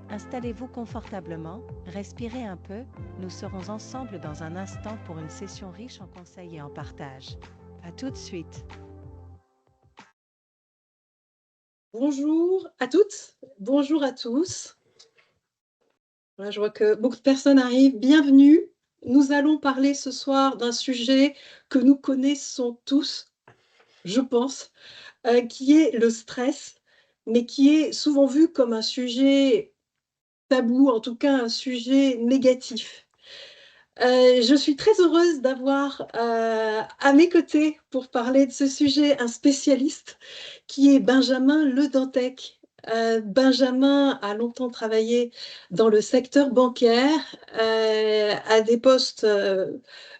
Installez-vous confortablement, respirez un peu, nous serons ensemble dans un instant pour une session riche en conseils et en partage. À tout de suite. Bonjour à toutes, bonjour à tous. Voilà, je vois que beaucoup de personnes arrivent. Bienvenue. Nous allons parler ce soir d'un sujet que nous connaissons tous, je pense, qui est le stress, mais qui est souvent vu comme un sujet tabou, en tout cas un sujet négatif. Je suis très heureuse d'avoir à mes côtés pour parler de ce sujet un spécialiste qui est Benjamin Le Dantec. Benjamin a longtemps travaillé dans le secteur bancaire, à des postes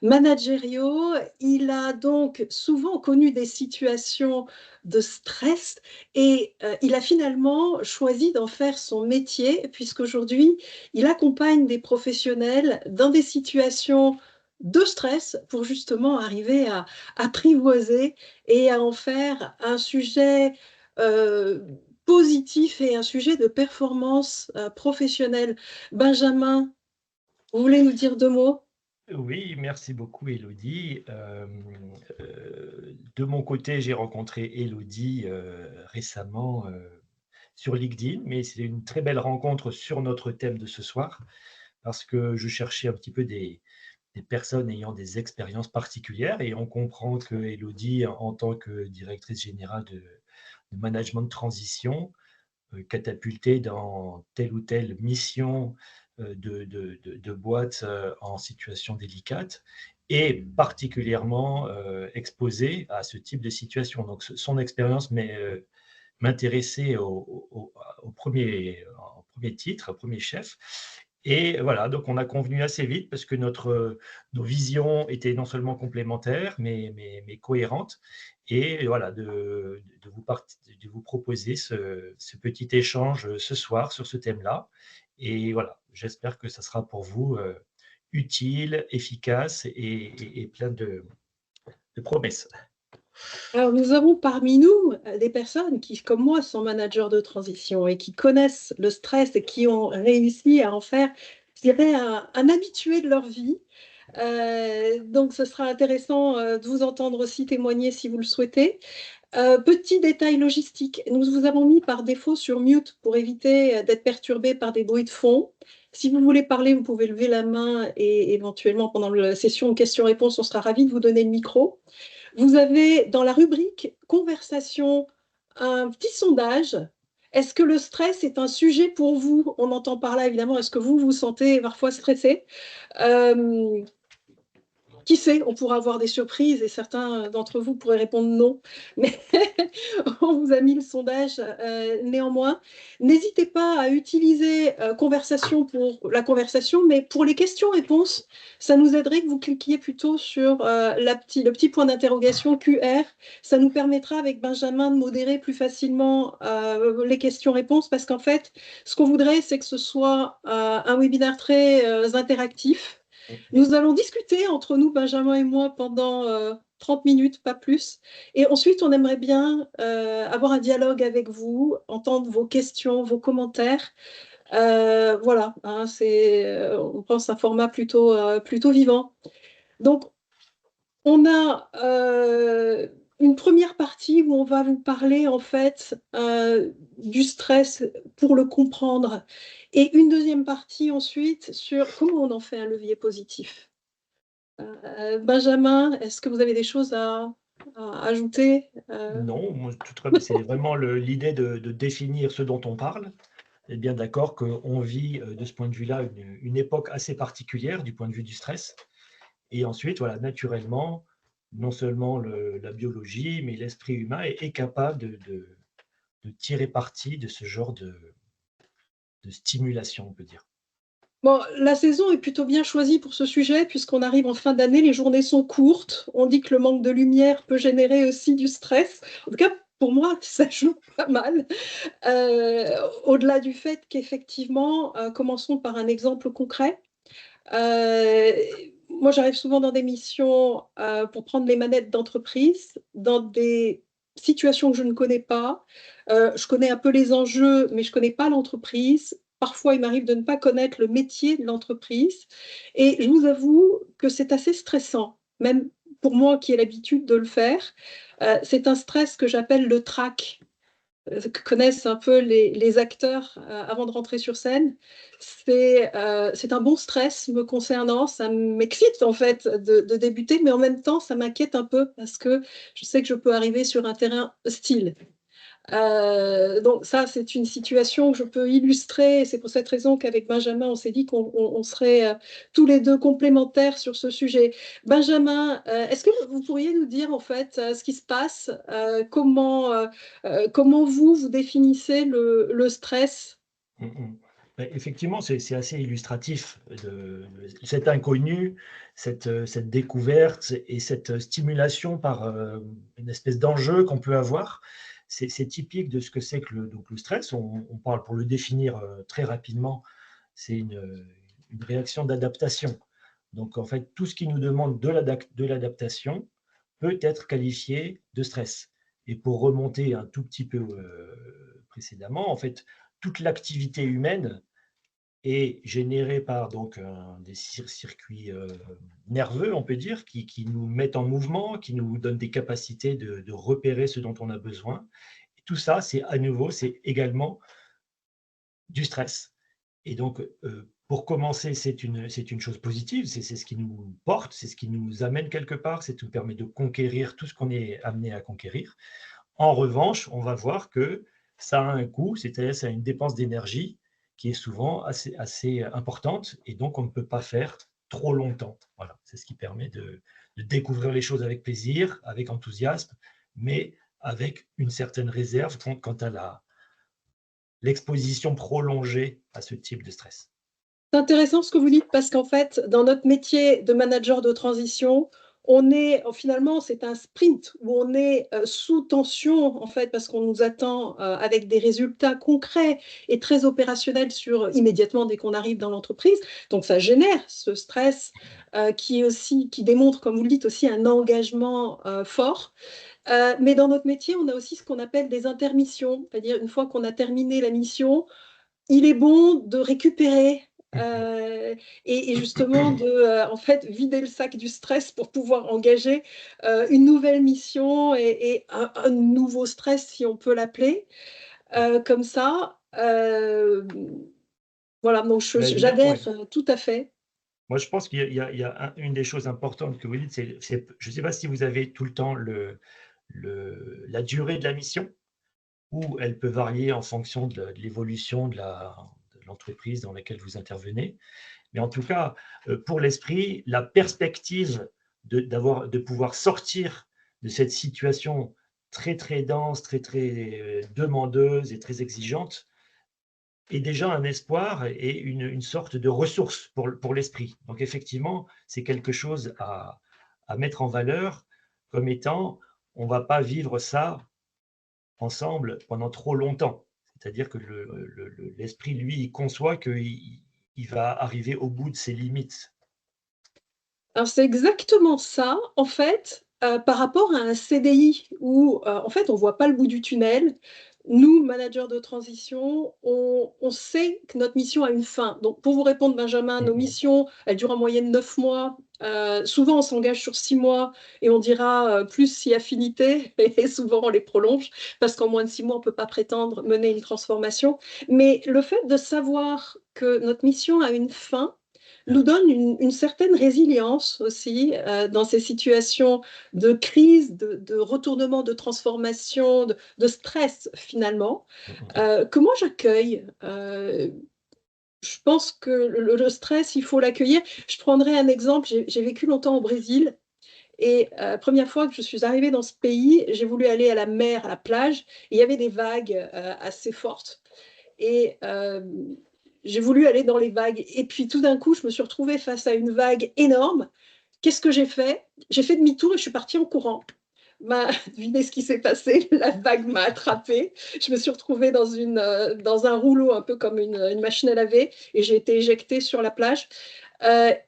managériaux. Il a donc souvent connu des situations de stress et il a finalement choisi d'en faire son métier puisqu'aujourd'hui, il accompagne des professionnels dans des situations de stress pour justement arriver à apprivoiser et à en faire un sujet euh, positif et un sujet de performance professionnelle. Benjamin, vous voulez nous dire deux mots? Oui, merci beaucoup Elodie. De mon côté, j'ai rencontré Elodie récemment sur LinkedIn, mais c'est une très belle rencontre sur notre thème de ce soir, parce que je cherchais un petit peu des personnes ayant des expériences particulières, et on comprend que Elodie, en tant que directrice générale de management de transition, catapultée dans telle ou telle mission de boîte en situation délicate, et particulièrement exposée à ce type de situation. Donc, son expérience m'intéressait au premier titre, au premier chef. Et voilà, donc on a convenu assez vite parce que nos visions étaient non seulement complémentaires, mais cohérentes. Et voilà, de vous proposer ce petit échange ce soir sur ce thème-là. Et voilà, j'espère que ça sera pour vous utile, efficace et plein de promesses. Alors, nous avons parmi nous des personnes qui, comme moi, sont managers de transition et qui connaissent le stress et qui ont réussi à en faire, je dirais, un habitué de leur vie. Donc, ce sera intéressant de vous entendre aussi témoigner si vous le souhaitez. Petit détail logistique, nous vous avons mis par défaut sur mute pour éviter d'être perturbé par des bruits de fond. Si vous voulez parler, vous pouvez lever la main et éventuellement, pendant la session de questions-réponses, on sera ravis de vous donner le micro. Vous avez dans la rubrique conversation un petit sondage. Est-ce que le stress est un sujet pour vous? On entend par là, évidemment, est-ce que vous vous sentez parfois stressé? euh, Qui sait, on pourra avoir des surprises et certains d'entre vous pourraient répondre non, mais on vous a mis le sondage néanmoins. N'hésitez pas à utiliser conversation pour la conversation, mais pour les questions-réponses, ça nous aiderait que vous cliquiez plutôt sur le petit point d'interrogation QR. Ça nous permettra avec Benjamin de modérer plus facilement les questions-réponses parce qu'en fait, ce qu'on voudrait, c'est que ce soit un webinaire très interactif. Nous allons discuter entre nous, Benjamin et moi, pendant 30 minutes, pas plus. Et ensuite, on aimerait bien avoir un dialogue avec vous, entendre vos questions, vos commentaires. Voilà, hein, on pense un format plutôt vivant. Donc, on a une première partie où on va vous parler en fait du stress pour le comprendre et une deuxième partie ensuite sur comment on en fait un levier positif. Benjamin, est-ce que vous avez des choses à ajouter Non, c'est vraiment l'idée de définir ce dont on parle. Et bien d'accord qu'on vit de ce point de vue-là une époque assez particulière du point de vue du stress. Et ensuite, voilà, naturellement, non seulement la biologie, mais l'esprit humain est capable de tirer parti de ce genre de stimulation, on peut dire. Bon, la saison est plutôt bien choisie pour ce sujet, puisqu'on arrive en fin d'année, les journées sont courtes. On dit que le manque de lumière peut générer aussi du stress. En tout cas, pour moi, ça joue pas mal. Au-delà du fait qu'effectivement, commençons par un exemple concret. Euh, Moi, j'arrive souvent dans des missions pour prendre les manettes d'entreprise, dans des situations que je ne connais pas. Je connais un peu les enjeux, mais je ne connais pas l'entreprise. parfois il m'arrive de ne pas connaître le métier de l'entreprise. Et je vous avoue que c'est assez stressant, même pour moi qui ai l'habitude de le faire. C'est un stress que j'appelle le trac, que connaissent un peu les acteurs avant de rentrer sur scène. C'est un bon stress me concernant, ça m'excite en fait de débuter, mais en même temps ça m'inquiète un peu parce que je sais que je peux arriver sur un terrain hostile. Donc ça, c'est une situation que je peux illustrer. C'est pour cette raison qu'avec Benjamin, on s'est dit qu'on serait tous les deux complémentaires sur ce sujet. Benjamin, est-ce que vous pourriez nous dire en fait ce qui se passe, comment vous définissez le stress? Ben, effectivement, c'est assez illustratif cet inconnu, cette découverte et cette stimulation par une espèce d'enjeu qu'on peut avoir. C'est typique de ce que c'est que donc le stress. On parle, pour le définir très rapidement, c'est une réaction d'adaptation. Donc en fait, tout ce qui nous demande de l'adaptation peut être qualifié de stress. Et pour remonter un tout petit peu précédemment, en fait, toute l'activité humaine est générée par donc des circuits nerveux, on peut dire, qui nous mettent en mouvement, qui nous donnent des capacités de repérer ce dont on a besoin. Et tout ça, c'est également du stress. Et donc, pour commencer, c'est une chose positive, c'est ce qui nous porte, c'est ce qui nous amène quelque part, c'est ce qui nous permet de conquérir tout ce qu'on est amené à conquérir. En revanche, on va voir que ça a un coût, c'est-à-dire ça a une dépense d'énergie qui est souvent assez importante, et donc on ne peut pas faire trop longtemps. Voilà, c'est ce qui permet de découvrir les choses avec plaisir, avec enthousiasme, mais avec une certaine réserve quant à l'exposition prolongée à ce type de stress. C'est intéressant ce que vous dites parce qu'en fait, dans notre métier de manager de transition, finalement, c'est un sprint où on est sous tension en fait parce qu'on nous attend avec des résultats concrets et très opérationnels immédiatement dès qu'on arrive dans l'entreprise. Donc ça génère ce stress qui démontre, comme vous le dites, aussi un engagement fort. Mais dans notre métier, on a aussi ce qu'on appelle des intermissions, c'est-à-dire une fois qu'on a terminé la mission, il est bon de récupérer et justement en fait, vider le sac du stress pour pouvoir engager une nouvelle mission et un nouveau stress, si on peut l'appeler, comme ça. Voilà, donc Ben, j'adhère ouais. tout à fait. Moi, je pense qu'il y a une des choses importantes que vous dites, je ne sais pas si vous avez tout le temps la durée de la mission, ou elle peut varier en fonction de l'évolution de l'entreprise dans laquelle vous intervenez. Mais en tout cas, pour l'esprit, la perspective de pouvoir sortir de cette situation très, très dense, très, très demandeuse et très exigeante est déjà un espoir et une sorte de ressource pour l'esprit. Donc effectivement, c'est quelque chose à mettre en valeur comme étant, on ne va pas vivre ça ensemble pendant trop longtemps. C'est-à-dire que l'esprit, lui, il conçoit qu'il va arriver au bout de ses limites. Alors c'est exactement ça, en fait, par rapport à un CDI où, en fait, on ne voit pas le bout du tunnel. Nous, managers de transition, on sait que notre mission a une fin. Donc pour vous répondre, Benjamin, nos missions, elles durent en moyenne 9 mois. Souvent, on s'engage sur 6 mois et on dira plus si affinité, et souvent on les prolonge parce qu'en moins de 6 mois, on ne peut pas prétendre mener une transformation. Mais le fait de savoir que notre mission a une fin nous donne une certaine résilience aussi dans ces situations de crise, de retournement, de transformation, de stress finalement. Comment j'accueille je pense que le stress, il faut l'accueillir. Je prendrai un exemple. J'ai vécu longtemps au Brésil. Et première fois que je suis arrivée dans ce pays, j'ai voulu aller à la mer, à la plage. Et il y avait des vagues assez fortes. Et j'ai voulu aller dans les vagues. Et puis tout d'un coup, je me suis retrouvée face à une vague énorme. Qu'est-ce que j'ai fait? J'ai fait demi-tour et je suis partie en courant. Devinez ce qui s'est passé, la vague m'a attrapée. Je me suis retrouvée dans un rouleau, un peu comme une machine à laver, et j'ai été éjectée sur la plage.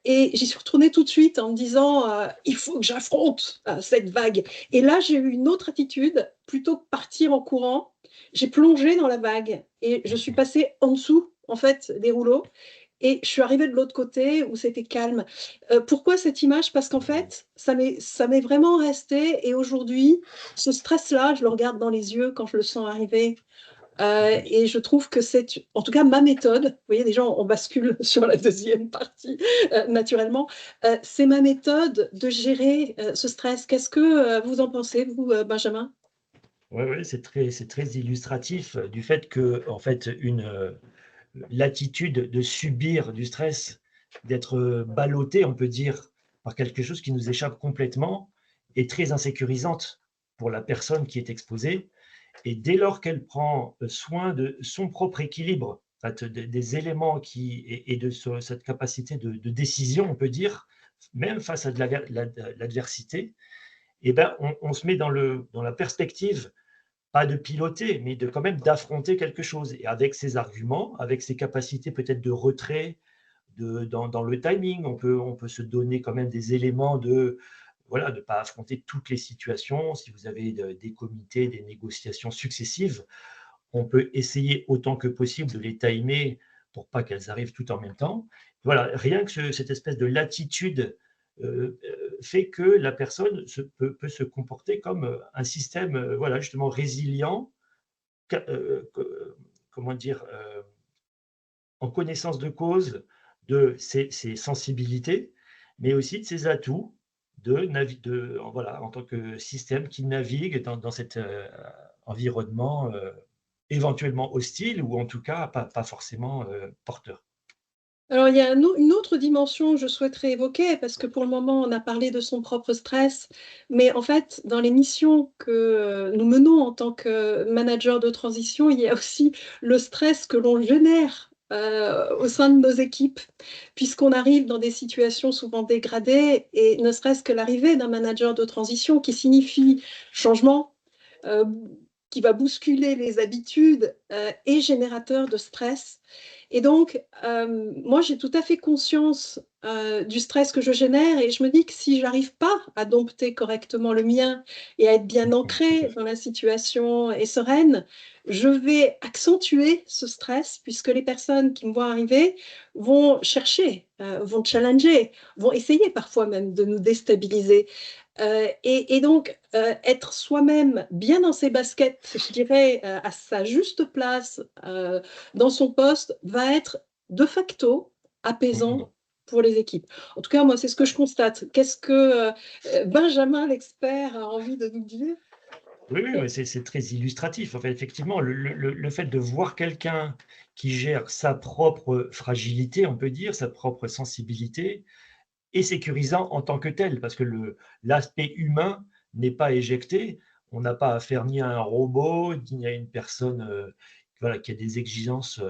Et j'y suis retournée tout de suite en me disant il faut que j'affronte cette vague. Et là, j'ai eu une autre attitude. Plutôt que partir en courant, j'ai plongé dans la vague et je suis passée en dessous en fait, des rouleaux. Et je suis arrivée de l'autre côté où c'était calme. Pourquoi cette image? Parce qu'en fait, ça m'est vraiment resté. Et aujourd'hui, ce stress-là, je le regarde dans les yeux quand je le sens arriver. Et je trouve que c'est, en tout cas, ma méthode. Vous voyez, déjà, on bascule sur la deuxième partie, naturellement. C'est ma méthode de gérer ce stress. Qu'est-ce que vous en pensez, vous, Benjamin? Oui, ouais, c'est très illustratif du fait que, en fait, l'attitude de subir du stress, d'être ballotté, on peut dire, par quelque chose qui nous échappe complètement, est très insécurisante pour la personne qui est exposée. Et dès lors qu'elle prend soin de son propre équilibre, en fait, des éléments et de cette capacité de décision, on peut dire, même face à de l'adversité, eh ben, on se met dans la perspective pas de piloter, mais de quand même d'affronter quelque chose. Et avec ses arguments, avec ses capacités peut-être de retrait, dans le timing, on peut se donner quand même des éléments de voilà, de ne pas affronter toutes les situations. Si vous avez des comités, des négociations successives, on peut essayer autant que possible de les timer pour pas qu'elles arrivent toutes en même temps. Voilà, rien que cette espèce de latitude fait que la personne peut se comporter comme un système voilà, justement résilient, comment dire, en connaissance de cause de ses sensibilités, mais aussi de ses atouts voilà, en tant que système qui navigue dans cet environnement éventuellement hostile ou en tout cas pas forcément porteur. Alors, il y a une autre dimension que je souhaiterais évoquer, parce que pour le moment, on a parlé de son propre stress, mais en fait, dans les missions que nous menons en tant que manager de transition, il y a aussi le stress que l'on génère au sein de nos équipes, puisqu'on arrive dans des situations souvent dégradées, et ne serait-ce que l'arrivée d'un manager de transition qui signifie changement, euh, qui va bousculer les habitudes, est générateur de stress. Et donc, moi, j'ai tout à fait conscience du stress que je génère, et je me dis que si j'arrive pas à dompter correctement le mien et à être bien Tout à ancrée fait. dans la situation et sereine, je vais accentuer ce stress, puisque les personnes qui me voient arriver vont chercher, vont challenger, vont essayer parfois même de nous déstabiliser. Et donc, être soi-même bien dans ses baskets, je dirais, à sa juste place, dans son poste, va être de facto Mhm. apaisant pour les équipes. En tout cas, moi, c'est ce que je constate. Qu'est-ce que Benjamin, l'expert, a envie de nous dire? Oui, oui, mais c'est très illustratif. En fait, effectivement, le fait de voir quelqu'un qui gère sa propre fragilité, on peut dire, sa propre sensibilité, est sécurisant en tant que tel, parce que l'aspect humain n'est pas éjecté. On n'a pas affaire ni à un robot, ni à une personne voilà, qui a des exigences,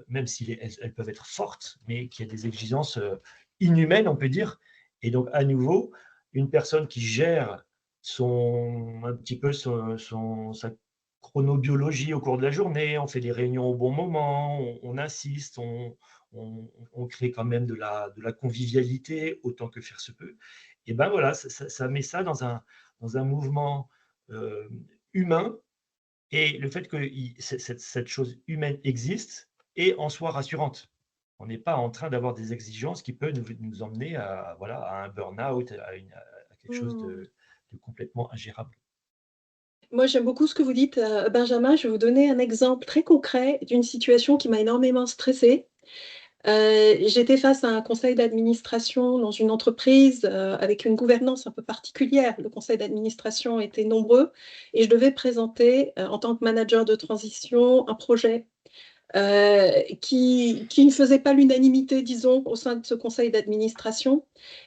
même si elles peuvent être fortes, mais qui a des exigences inhumaines, on peut dire. Et donc, à nouveau, une personne qui gère un petit peu sa chronobiologie au cours de la journée, on fait des réunions au bon moment, on insiste, on crée quand même de la convivialité autant que faire se peut. Et ben voilà, ça met ça dans un mouvement humain. Et le fait que cette chose humaine existe est en soi rassurante. On n'est pas en train d'avoir des exigences qui peuvent nous emmener à, voilà, à un burn-out, à quelque chose Hmm. de complètement ingérable. Moi, j'aime beaucoup ce que vous dites, Benjamin. Je vais vous donner un exemple très concret d'une situation qui m'a énormément stressée. J'étais face à un conseil d'administration dans une entreprise avec une gouvernance un peu particulière. Le conseil d'administration était nombreux, et je devais présenter, en tant que manager de transition, un projet qui ne faisait pas l'unanimité, disons, au sein de ce conseil d'administration.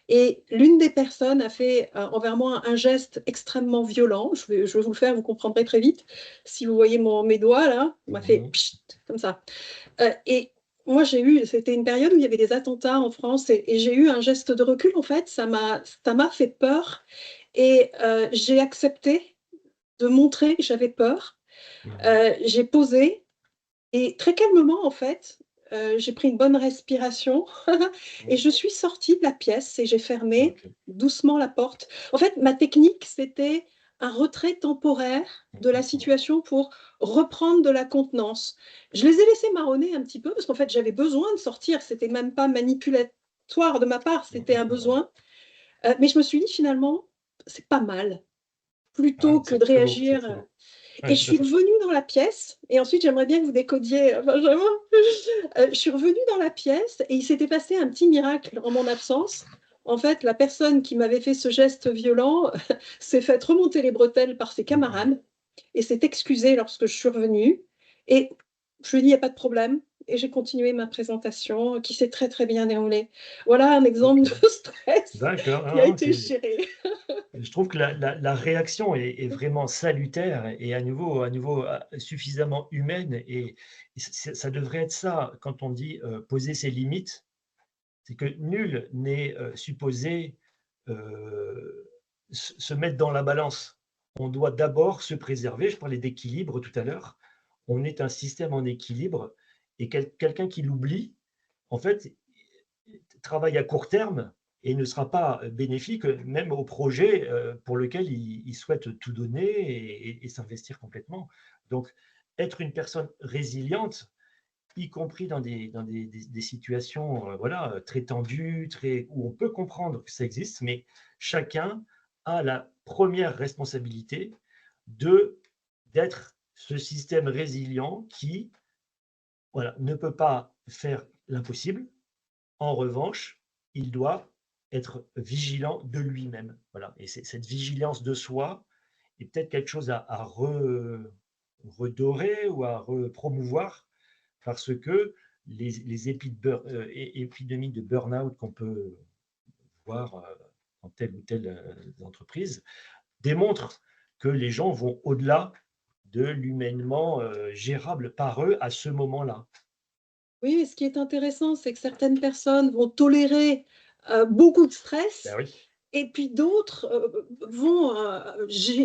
Et l'une des personnes a fait envers moi un geste extrêmement violent. Je vais vous le faire, vous comprendrez très vite. Si vous voyez mes doigts là, on m'a fait Mhm. pchit, comme ça. Et moi, c'était une période où il y avait des attentats en France, et j'ai eu un geste de recul, en fait, ça m'a fait peur, et j'ai accepté de montrer que j'avais peur. Mhm. J'ai posé, et très calmement, en fait, j'ai pris une bonne respiration et je suis sortie de la pièce et j'ai fermé Ok. doucement la porte. En fait, ma technique, c'était un retrait temporaire de la situation pour reprendre de la contenance. Je les ai laissés marronner un petit peu parce qu'en fait, j'avais besoin de sortir. C'était même pas manipulatoire de ma part, c'était un besoin. Mais je me suis dit finalement, c'est pas mal, Ah, plutôt que c'est de très beau, c'est réagir. très beau. Et Ouais, je tout à suis fait. revenue dans la pièce, et ensuite j'aimerais bien que vous décodiez, Benjamin. Je suis revenue dans la pièce, et il s'était passé un petit miracle en mon absence. En fait, la personne qui m'avait fait ce geste violent s'est fait remonter les bretelles par ses camarades, et s'est excusée lorsque je suis revenue. Et je lui ai dit, il n'y a pas de problème. Et j'ai continué ma présentation qui s'est très très bien déroulée. Voilà un exemple Ok. de stress D'accord. qui a Ah, non, été géré. je trouve que la réaction est vraiment salutaire et à nouveau suffisamment humaine. Et ça devrait être ça quand on dit poser ses limites. C'est que nul n'est supposé se mettre dans la balance. On doit d'abord se préserver. Je parlais d'équilibre tout à l'heure. On est un système en équilibre et quelqu'un qui l'oublie, en fait, travaille à court terme et ne sera pas bénéfique même au projet pour lequel il souhaite tout donner et s'investir complètement. Donc, être une personne résiliente, y compris dans des situations voilà, très tendues, où on peut comprendre que ça existe, mais chacun a la première responsabilité d'être ce système résilient qui voilà, ne peut pas faire l'impossible. En revanche, il doit être vigilant de lui-même. Voilà. Et cette vigilance de soi est peut-être quelque chose à redorer ou à promouvoir parce que les épidémies de burn-out qu'on peut voir dans telle ou telle entreprise démontrent que les gens vont au-delà de l'humainement gérable par eux à ce moment-là. Oui, mais ce qui est intéressant, c'est que certaines personnes vont tolérer beaucoup de Ben stress oui. et puis d'autres vont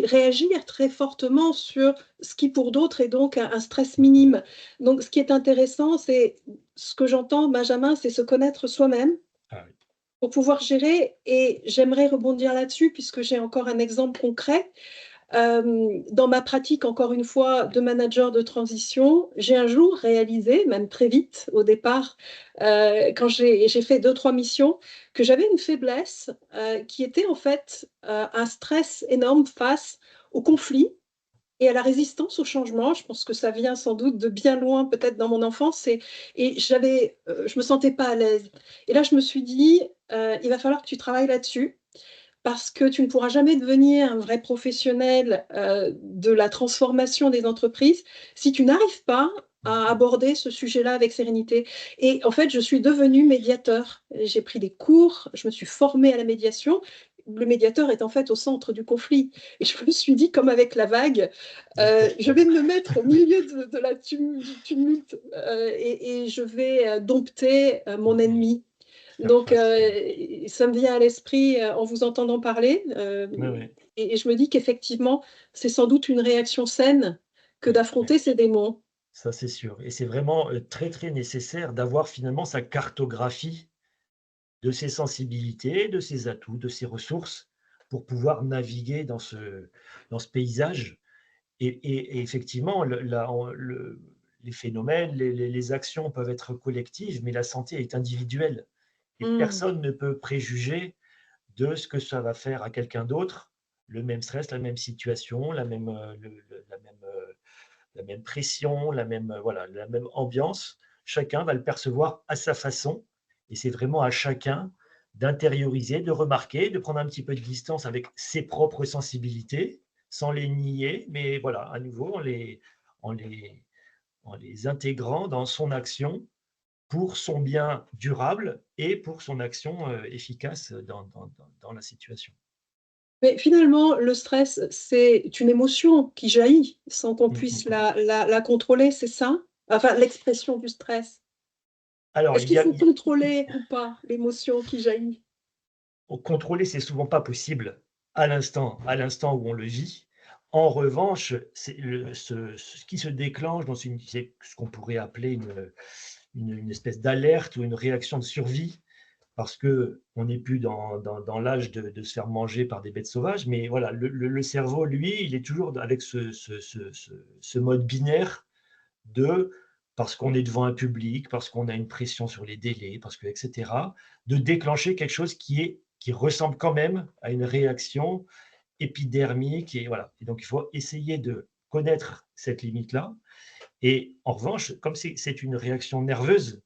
réagir très fortement sur ce qui pour d'autres est donc un stress minime. Donc ce qui est intéressant, c'est ce que j'entends, Benjamin, c'est se connaître soi-même Ah oui. pour pouvoir gérer. Et j'aimerais rebondir là-dessus puisque j'ai encore un exemple concret. Dans ma pratique, encore une fois, de manager de transition, j'ai un jour réalisé, même très vite au départ, quand j'ai fait 2, 3 missions, que j'avais une faiblesse qui était en fait un stress énorme face au conflit et à la résistance au changement. Je pense que ça vient sans doute de bien loin, peut-être dans mon enfance, et je me sentais pas à l'aise. Et là, je me suis dit, il va falloir que tu travailles là-dessus parce que tu ne pourras jamais devenir un vrai professionnel de la transformation des entreprises si tu n'arrives pas à aborder ce sujet-là avec sérénité. Et en fait, je suis devenue médiateur. J'ai pris des cours, je me suis formée à la médiation. Le médiateur est en fait au centre du conflit. Et je me suis dit, comme avec la vague, D'accord. je vais me mettre au milieu du tumulte et je vais dompter mon ennemi. Faire Donc, face. ça me vient à l'esprit en vous entendant parler. Oui, oui. Et je me dis qu'effectivement, c'est sans doute une réaction saine que Oui, oui. d'affronter ces démons. Ça, c'est sûr. Et c'est vraiment très, très nécessaire d'avoir finalement sa cartographie de ses sensibilités, de ses atouts, de ses ressources pour pouvoir naviguer dans ce paysage. Et effectivement, les phénomènes, les actions peuvent être collectives, mais la santé est individuelle. Et Mm. personne ne peut préjuger de ce que ça va faire à quelqu'un d'autre, le même stress, la même situation, la même pression, voilà, la même ambiance. Chacun va le percevoir à sa façon. Et c'est vraiment à chacun d'intérioriser, de remarquer, de prendre un petit peu de distance avec ses propres sensibilités, sans les nier, mais voilà, à nouveau, en les, en les intégrant dans son action pour son bien durable et pour son action efficace dans la situation. Mais finalement, le stress, c'est une émotion qui jaillit sans qu'on Mm, mm, puisse mm. la contrôler, c'est ça? Enfin, l'expression du stress. Alors, Est-ce qu'il faut contrôler ou pas l'émotion qui jaillit? contrôler, c'est souvent pas possible à l'instant où on le vit. En revanche, ce qui se déclenche c'est ce qu'on pourrait appeler une espèce d'alerte ou une réaction de survie, parce qu'on n'est plus dans l'âge de se faire manger par des bêtes sauvages, mais voilà, le cerveau, lui, il est toujours avec ce mode binaire de, parce qu'on est devant un public, parce qu'on a une pression sur les délais, parce que, etc., de déclencher quelque chose qui ressemble quand même à une réaction épidermique. Et voilà. Et donc, il faut essayer de connaître cette limite-là. Et en revanche, comme c'est une réaction nerveuse,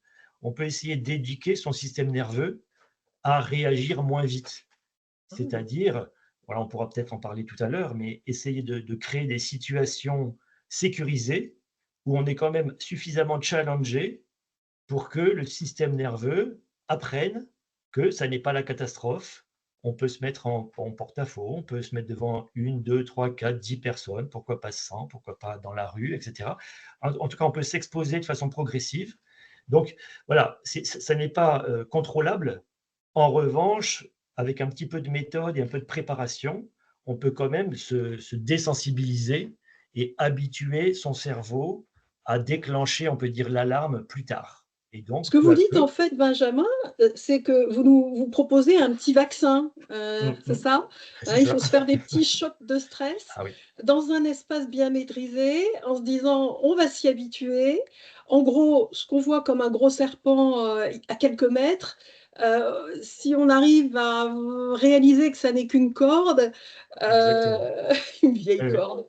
on peut essayer d'éduquer son système nerveux à réagir moins vite. C'est-à-dire, voilà, on pourra peut-être en parler tout à l'heure, mais essayer de créer des situations sécurisées où on est quand même suffisamment challengé pour que le système nerveux apprenne que ça n'est pas la catastrophe. On peut se mettre en porte-à-faux, on peut se mettre devant 1, 2, 3, 4, 10 personnes, pourquoi pas 100, pourquoi pas dans la rue, etc. En tout cas, on peut s'exposer de façon progressive. Donc, voilà, ça n'est pas contrôlable. En revanche, avec un petit peu de méthode et un peu de préparation, on peut quand même se désensibiliser et habituer son cerveau à déclencher, on peut dire, l'alarme plus tard. Et Ce donc, que peu vous à dites, en peu. fait, Benjamin, c'est que vous proposez un petit vaccin, c'est ça? C'est Il ça. faut se faire des petits shots de stress Ah oui. dans un espace bien maîtrisé, en se disant, on va s'y habituer. En gros, ce qu'on voit comme un gros serpent à quelques mètres, si on arrive à réaliser que ça n'est qu'une corde, Exactement. une vieille Oui, oui. corde,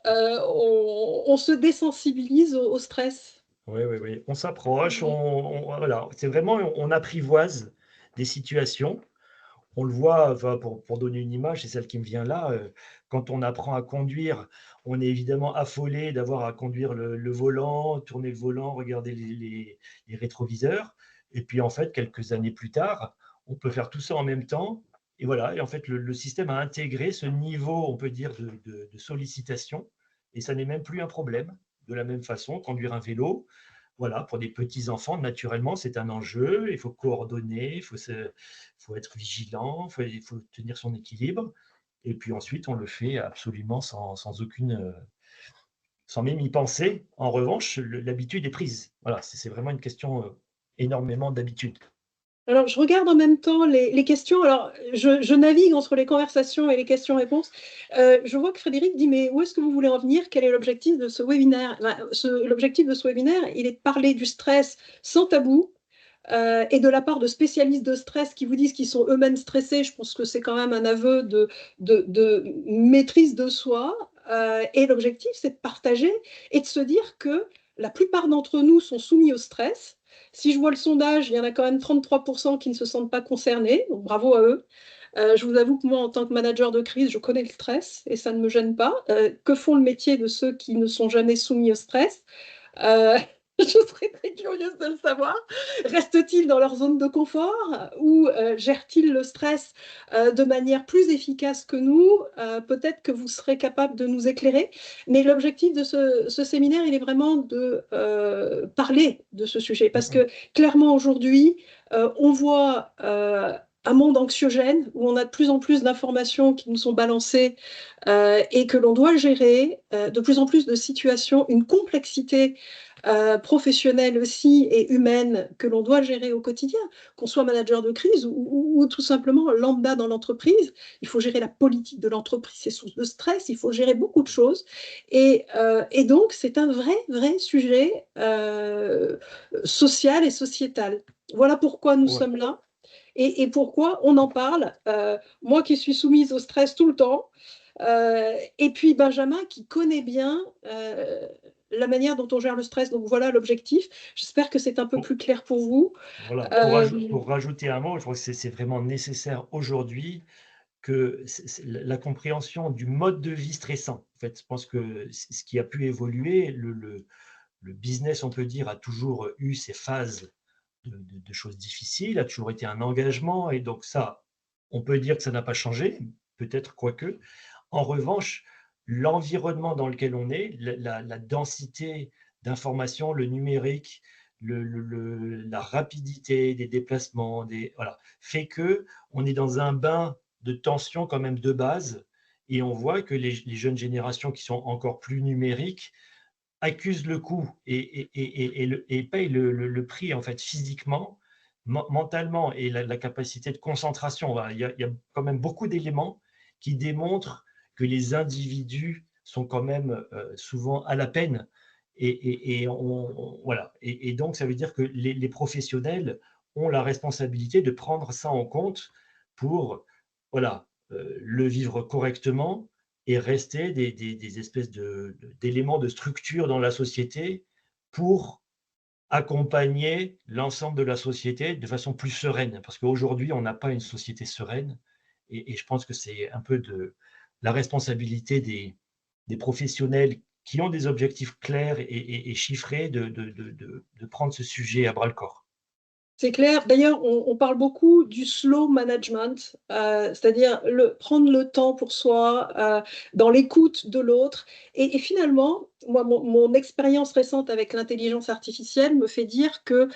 on se désensibilise au stress. Oui, oui, oui. On s'approche, voilà. C'est vraiment, on apprivoise des situations. On le voit, enfin, pour donner une image, c'est celle qui me vient là. Quand on apprend à conduire, on est évidemment affolé d'avoir à conduire le volant, tourner le volant, regarder les rétroviseurs. Et puis, en fait, quelques années plus tard, on peut faire tout ça en même temps. Et voilà. Et en fait, le système a intégré ce niveau, on peut dire, de sollicitation. Et ça n'est même plus un problème. De la même façon, conduire un vélo, voilà, pour des petits enfants, naturellement, c'est un enjeu. Il faut coordonner, faut être vigilant, il faut tenir son équilibre. Et puis ensuite, on le fait absolument sans aucune, sans même y penser. En revanche, l'habitude est prise. Voilà, c'est vraiment une question énormément d'habitude. Alors, je regarde en même temps les questions. Alors, je navigue entre les conversations et les questions-réponses. Je vois que Frédéric dit, mais où est-ce que vous voulez en venir? Quel est l'objectif de ce webinaire? L'objectif de ce webinaire, il est de parler du stress sans tabou. Et de la part de spécialistes de stress qui vous disent qu'ils sont eux-mêmes stressés, je pense que c'est quand même un aveu de maîtrise de soi. Et l'objectif, c'est de partager et de se dire que la plupart d'entre nous sont soumis au stress. Si je vois le sondage, il y en a quand même 33% qui ne se sentent pas concernés, donc bravo à eux. Je vous avoue que moi, en tant que manager de crise, je connais le stress et ça ne me gêne pas. Que font le métier de ceux qui ne sont jamais soumis au stress? euh, Je serais très curieuse de le savoir. Restent-ils dans leur zone de confort ou gèrent-ils le stress de manière plus efficace que nous? Peut-être que vous serez capable de nous éclairer. Mais l'objectif de ce séminaire, il est vraiment de parler de ce sujet. Parce que clairement, aujourd'hui, on voit un monde anxiogène où on a de plus en plus d'informations qui nous sont balancées et que l'on doit gérer, de plus en plus de situations, une complexité professionnelle aussi et humaine que l'on doit gérer au quotidien, qu'on soit manager de crise ou tout simplement lambda dans l'entreprise. Il faut gérer la politique de l'entreprise, c'est source de stress, il faut gérer beaucoup de choses. Et donc, c'est un vrai sujet social et sociétal. Voilà pourquoi nous Ouais. sommes là et pourquoi on en parle. Moi qui suis soumise au stress tout le temps, et puis Benjamin qui connaît bien la manière dont on gère le stress. Donc voilà l'objectif. J'espère que c'est un peu Pour, plus clair pour vous. voilà, Euh, pour rajouter un mot, je crois que c'est vraiment nécessaire aujourd'hui que la compréhension du mode de vie stressant. En fait, je pense que ce qui a pu évoluer, le business, on peut dire, a toujours eu ses phases de choses difficiles, a toujours été un engagement, et donc ça, on peut dire que ça n'a pas changé, peut-être quoique. En revanche, l'environnement dans lequel on est, la densité d'informations, le numérique, la rapidité des déplacements, voilà, fait que on est dans un bain de tension quand même de base, et on voit que les jeunes générations qui sont encore plus numériques accusent le coup et payent le prix en fait physiquement mentalement et la capacité de concentration. Voilà, il y a quand même beaucoup d'éléments qui démontrent que les individus sont quand même souvent à la peine. Voilà. Et donc, ça veut dire que les professionnels ont la responsabilité de prendre ça en compte pour voilà, le vivre correctement et rester des espèces d'éléments de structure dans la société pour accompagner l'ensemble de la société de façon plus sereine. Parce qu'aujourd'hui, on n'a pas une société sereine et je pense que c'est un peu de la responsabilité des professionnels qui ont des objectifs clairs et chiffrés de prendre ce sujet à bras le corps. C'est clair. D'ailleurs, on parle beaucoup du slow management, c'est-à-dire prendre le temps pour soi, dans l'écoute de l'autre. Et finalement, moi, mon expérience récente avec l'intelligence artificielle me fait dire que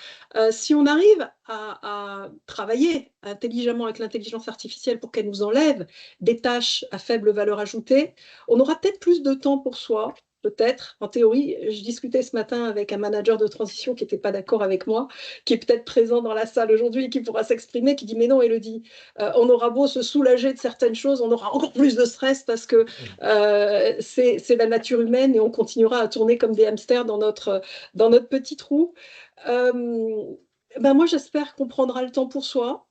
si on arrive à travailler intelligemment avec l'intelligence artificielle pour qu'elle nous enlève des tâches à faible valeur ajoutée, on aura peut-être plus de temps pour soi. Peut-être, en théorie. Je discutais ce matin avec un manager de transition qui n'était pas d'accord avec moi, qui est peut-être présent dans la salle aujourd'hui et qui pourra s'exprimer, qui dit mais non, Élodie, on aura beau se soulager de certaines choses, on aura encore plus de stress parce que c'est la nature humaine et on continuera à tourner comme des hamsters dans notre petit trou. Ben moi, j'espère qu'on prendra le temps pour soi.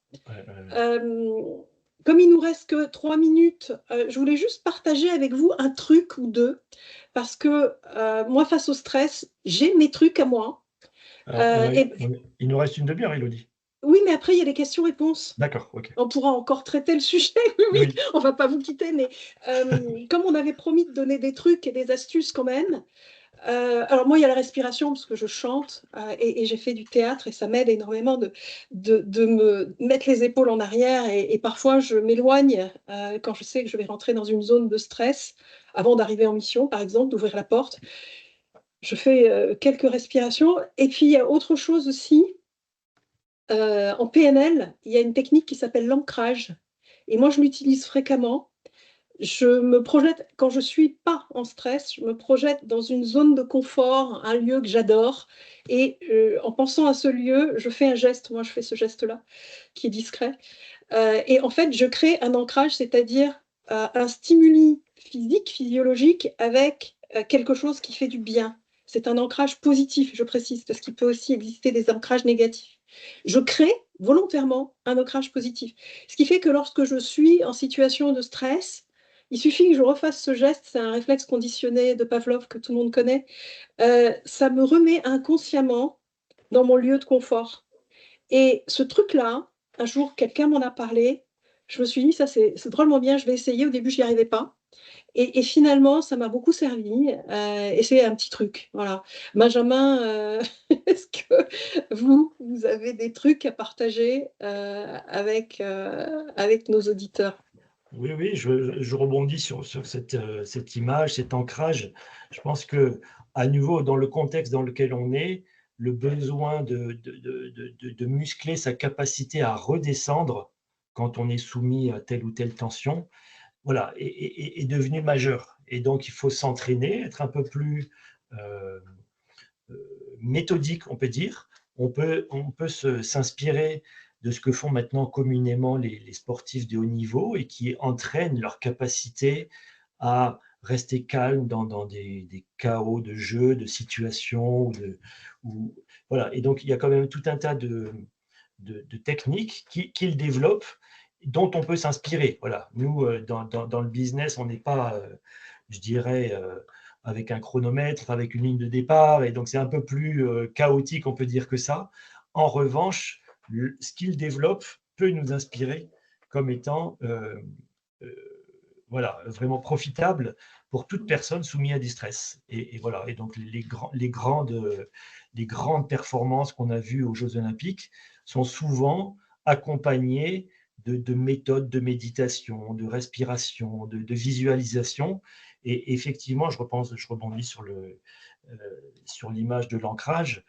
Comme il nous reste que 3 minutes, je voulais juste partager avec vous un truc ou deux, parce que moi, face au stress, j'ai mes trucs à moi. Alors, il nous reste une demi-heure, Élodie. Oui, mais après, il y a les questions-réponses. D'accord, ok. On pourra encore traiter le sujet, oui, Oui. on ne va pas vous quitter, mais comme on avait promis de donner des trucs et des astuces quand même, alors moi, il y a la respiration parce que je chante et j'ai fait du théâtre et ça m'aide énormément de me mettre les épaules en arrière et parfois je m'éloigne quand je sais que je vais rentrer dans une zone de stress avant d'arriver en mission, par exemple, d'ouvrir la porte. Je fais quelques respirations et puis il y a autre chose aussi. En PNL, il y a une technique qui s'appelle l'ancrage et moi, je l'utilise fréquemment. Je me projette, quand je ne suis pas en stress, je me projette dans une zone de confort, un lieu que j'adore. Et en pensant à ce lieu, je fais un geste. Moi, je fais ce geste-là, qui est discret. Et en fait, je crée un ancrage, c'est-à-dire un stimuli physique, physiologique, avec quelque chose qui fait du bien. C'est un ancrage positif, je précise, parce qu'il peut aussi exister des ancrages négatifs. Je crée volontairement un ancrage positif. Ce qui fait que lorsque je suis en situation de stress, il suffit que je refasse ce geste, c'est un réflexe conditionné de Pavlov que tout le monde connaît, ça me remet inconsciemment dans mon lieu de confort. Et ce truc-là, un jour, quelqu'un m'en a parlé, je me suis dit, ça c'est drôlement bien, je vais essayer. Au début, je n'y arrivais pas. Et finalement, ça m'a beaucoup servi. Et c'est un petit truc. Voilà. Benjamin, est-ce que vous avez des trucs à partager avec nos auditeurs? Oui, oui, je rebondis sur cette image, cet ancrage. Je pense que, à nouveau, dans le contexte dans lequel on est, le besoin de muscler sa capacité à redescendre quand on est soumis à telle ou telle tension, voilà, est devenu majeur. Et donc, il faut s'entraîner, être un peu plus méthodique, on peut dire. On peut s'inspirer de ce que font maintenant communément les sportifs de haut niveau et qui entraînent leur capacité à rester calme dans des chaos de jeu, de situations. Voilà. Et donc, il y a quand même tout un tas de techniques qu'ils développent dont on peut s'inspirer. Voilà. Nous, dans le business, on n'est pas, je dirais, avec un chronomètre, avec une ligne de départ, et donc c'est un peu plus chaotique, on peut dire, que ça. En revanche, ce qu'ils développent peut nous inspirer comme étant voilà, vraiment profitable pour toute personne soumise à du stress. Et voilà. Et donc les grandes performances qu'on a vues aux Jeux Olympiques sont souvent accompagnées de méthodes de méditation, de respiration, de visualisation. Et effectivement, je rebondis sur l'image de l'ancrage.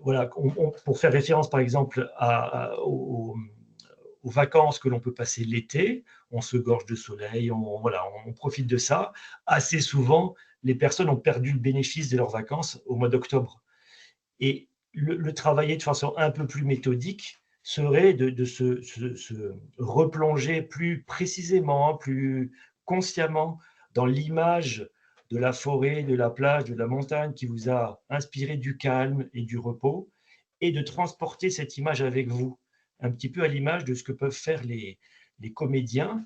Voilà, pour faire référence par exemple aux vacances que l'on peut passer l'été, on se gorge de soleil, on profite de ça. Assez souvent, les personnes ont perdu le bénéfice de leurs vacances au mois d'octobre. Et le travailler de façon un peu plus méthodique serait de se replonger plus précisément, plus consciemment dans l'image de la forêt, de la plage, de la montagne qui vous a inspiré du calme et du repos, et de transporter cette image avec vous, un petit peu à l'image de ce que peuvent faire les comédiens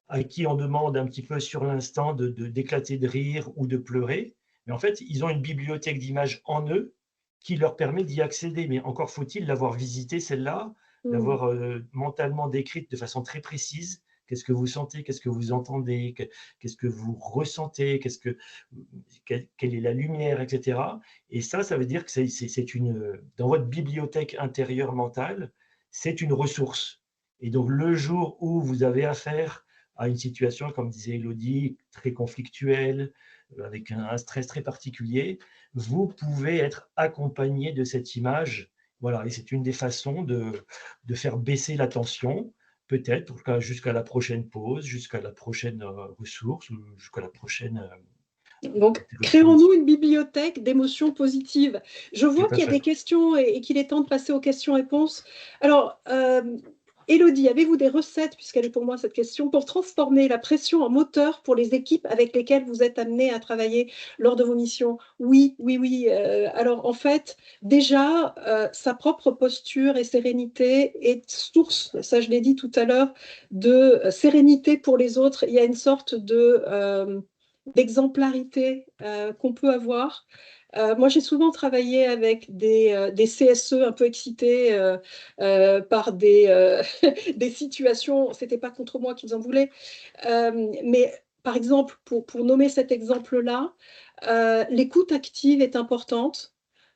à qui on demande un petit peu sur l'instant d'éclater de rire ou de pleurer. Mais en fait, ils ont une bibliothèque d'images en eux qui leur permet d'y accéder. Mais encore faut-il l'avoir visitée, celle-là, Mmh. l'avoir mentalement décrite de façon très précise. Qu'est-ce que vous sentez? Qu'est-ce que vous entendez? Qu'est-ce que vous ressentez? Quelle est la lumière, etc. Et ça veut dire que c'est dans votre bibliothèque intérieure mentale, c'est une ressource. Et donc, le jour où vous avez affaire à une situation, comme disait Élodie, très conflictuelle, avec un stress très particulier, vous pouvez être accompagné de cette image. Voilà, et c'est une des façons de faire baisser la tension, peut-être jusqu'à la prochaine pause, jusqu'à la prochaine ressource, ou jusqu'à la prochaine Donc, interruption. créons-nous une bibliothèque d'émotions positives. Je Tout vois à qu'il y a des fait. questions et qu'il est temps de passer aux questions-réponses. Alors, Élodie, avez-vous des recettes, puisqu'elle est pour moi cette question, pour transformer la pression en moteur pour les équipes avec lesquelles vous êtes amenés à travailler lors de vos missions? Oui, oui, oui. Alors, en fait, déjà, sa propre posture et sérénité est source, ça je l'ai dit tout à l'heure, de sérénité pour les autres. Il y a une sorte d'exemplarité qu'on peut avoir. Moi, j'ai souvent travaillé avec des CSE un peu excités par des situations. C'était pas contre moi qu'ils en voulaient, mais par exemple, pour nommer cet exemple-là, l'écoute active est importante.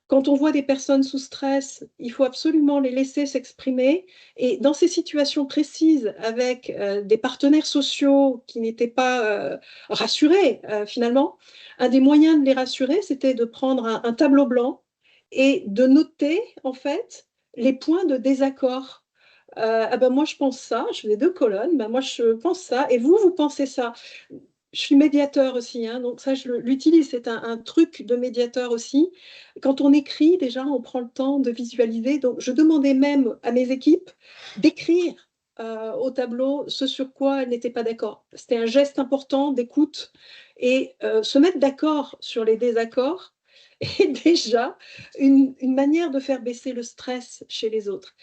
Quand on voit des personnes sous stress, il faut absolument les laisser s'exprimer. Et dans ces situations précises, avec des partenaires sociaux qui n'étaient pas rassurés, finalement, un des moyens de les rassurer, c'était de prendre un tableau blanc et de noter, en fait, les points de désaccord. Ah ben moi je pense ça, je faisais 2 colonnes, ben moi je pense ça, et vous pensez ça. Je suis médiateur aussi, hein, donc ça je l'utilise, c'est un truc de médiateur aussi. Quand on écrit, déjà, on prend le temps de visualiser. Donc je demandais même à mes équipes d'écrire au tableau ce sur quoi elles n'étaient pas d'accord. C'était un geste important d'écoute, et se mettre d'accord sur les désaccords est déjà une manière de faire baisser le stress chez les autres.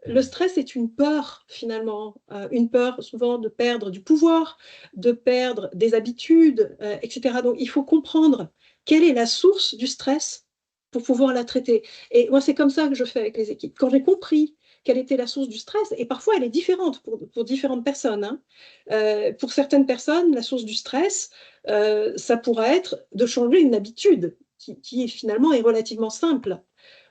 Le stress est une peur, finalement, une peur souvent de perdre du pouvoir, de perdre des habitudes, etc. Donc, il faut comprendre quelle est la source du stress pour pouvoir la traiter. Et moi, c'est comme ça que je fais avec les équipes. Quand j'ai compris quelle était la source du stress, et parfois elle est différente pour différentes personnes, hein. Pour certaines personnes, la source du stress, ça pourrait être de changer une habitude qui finalement est relativement simple.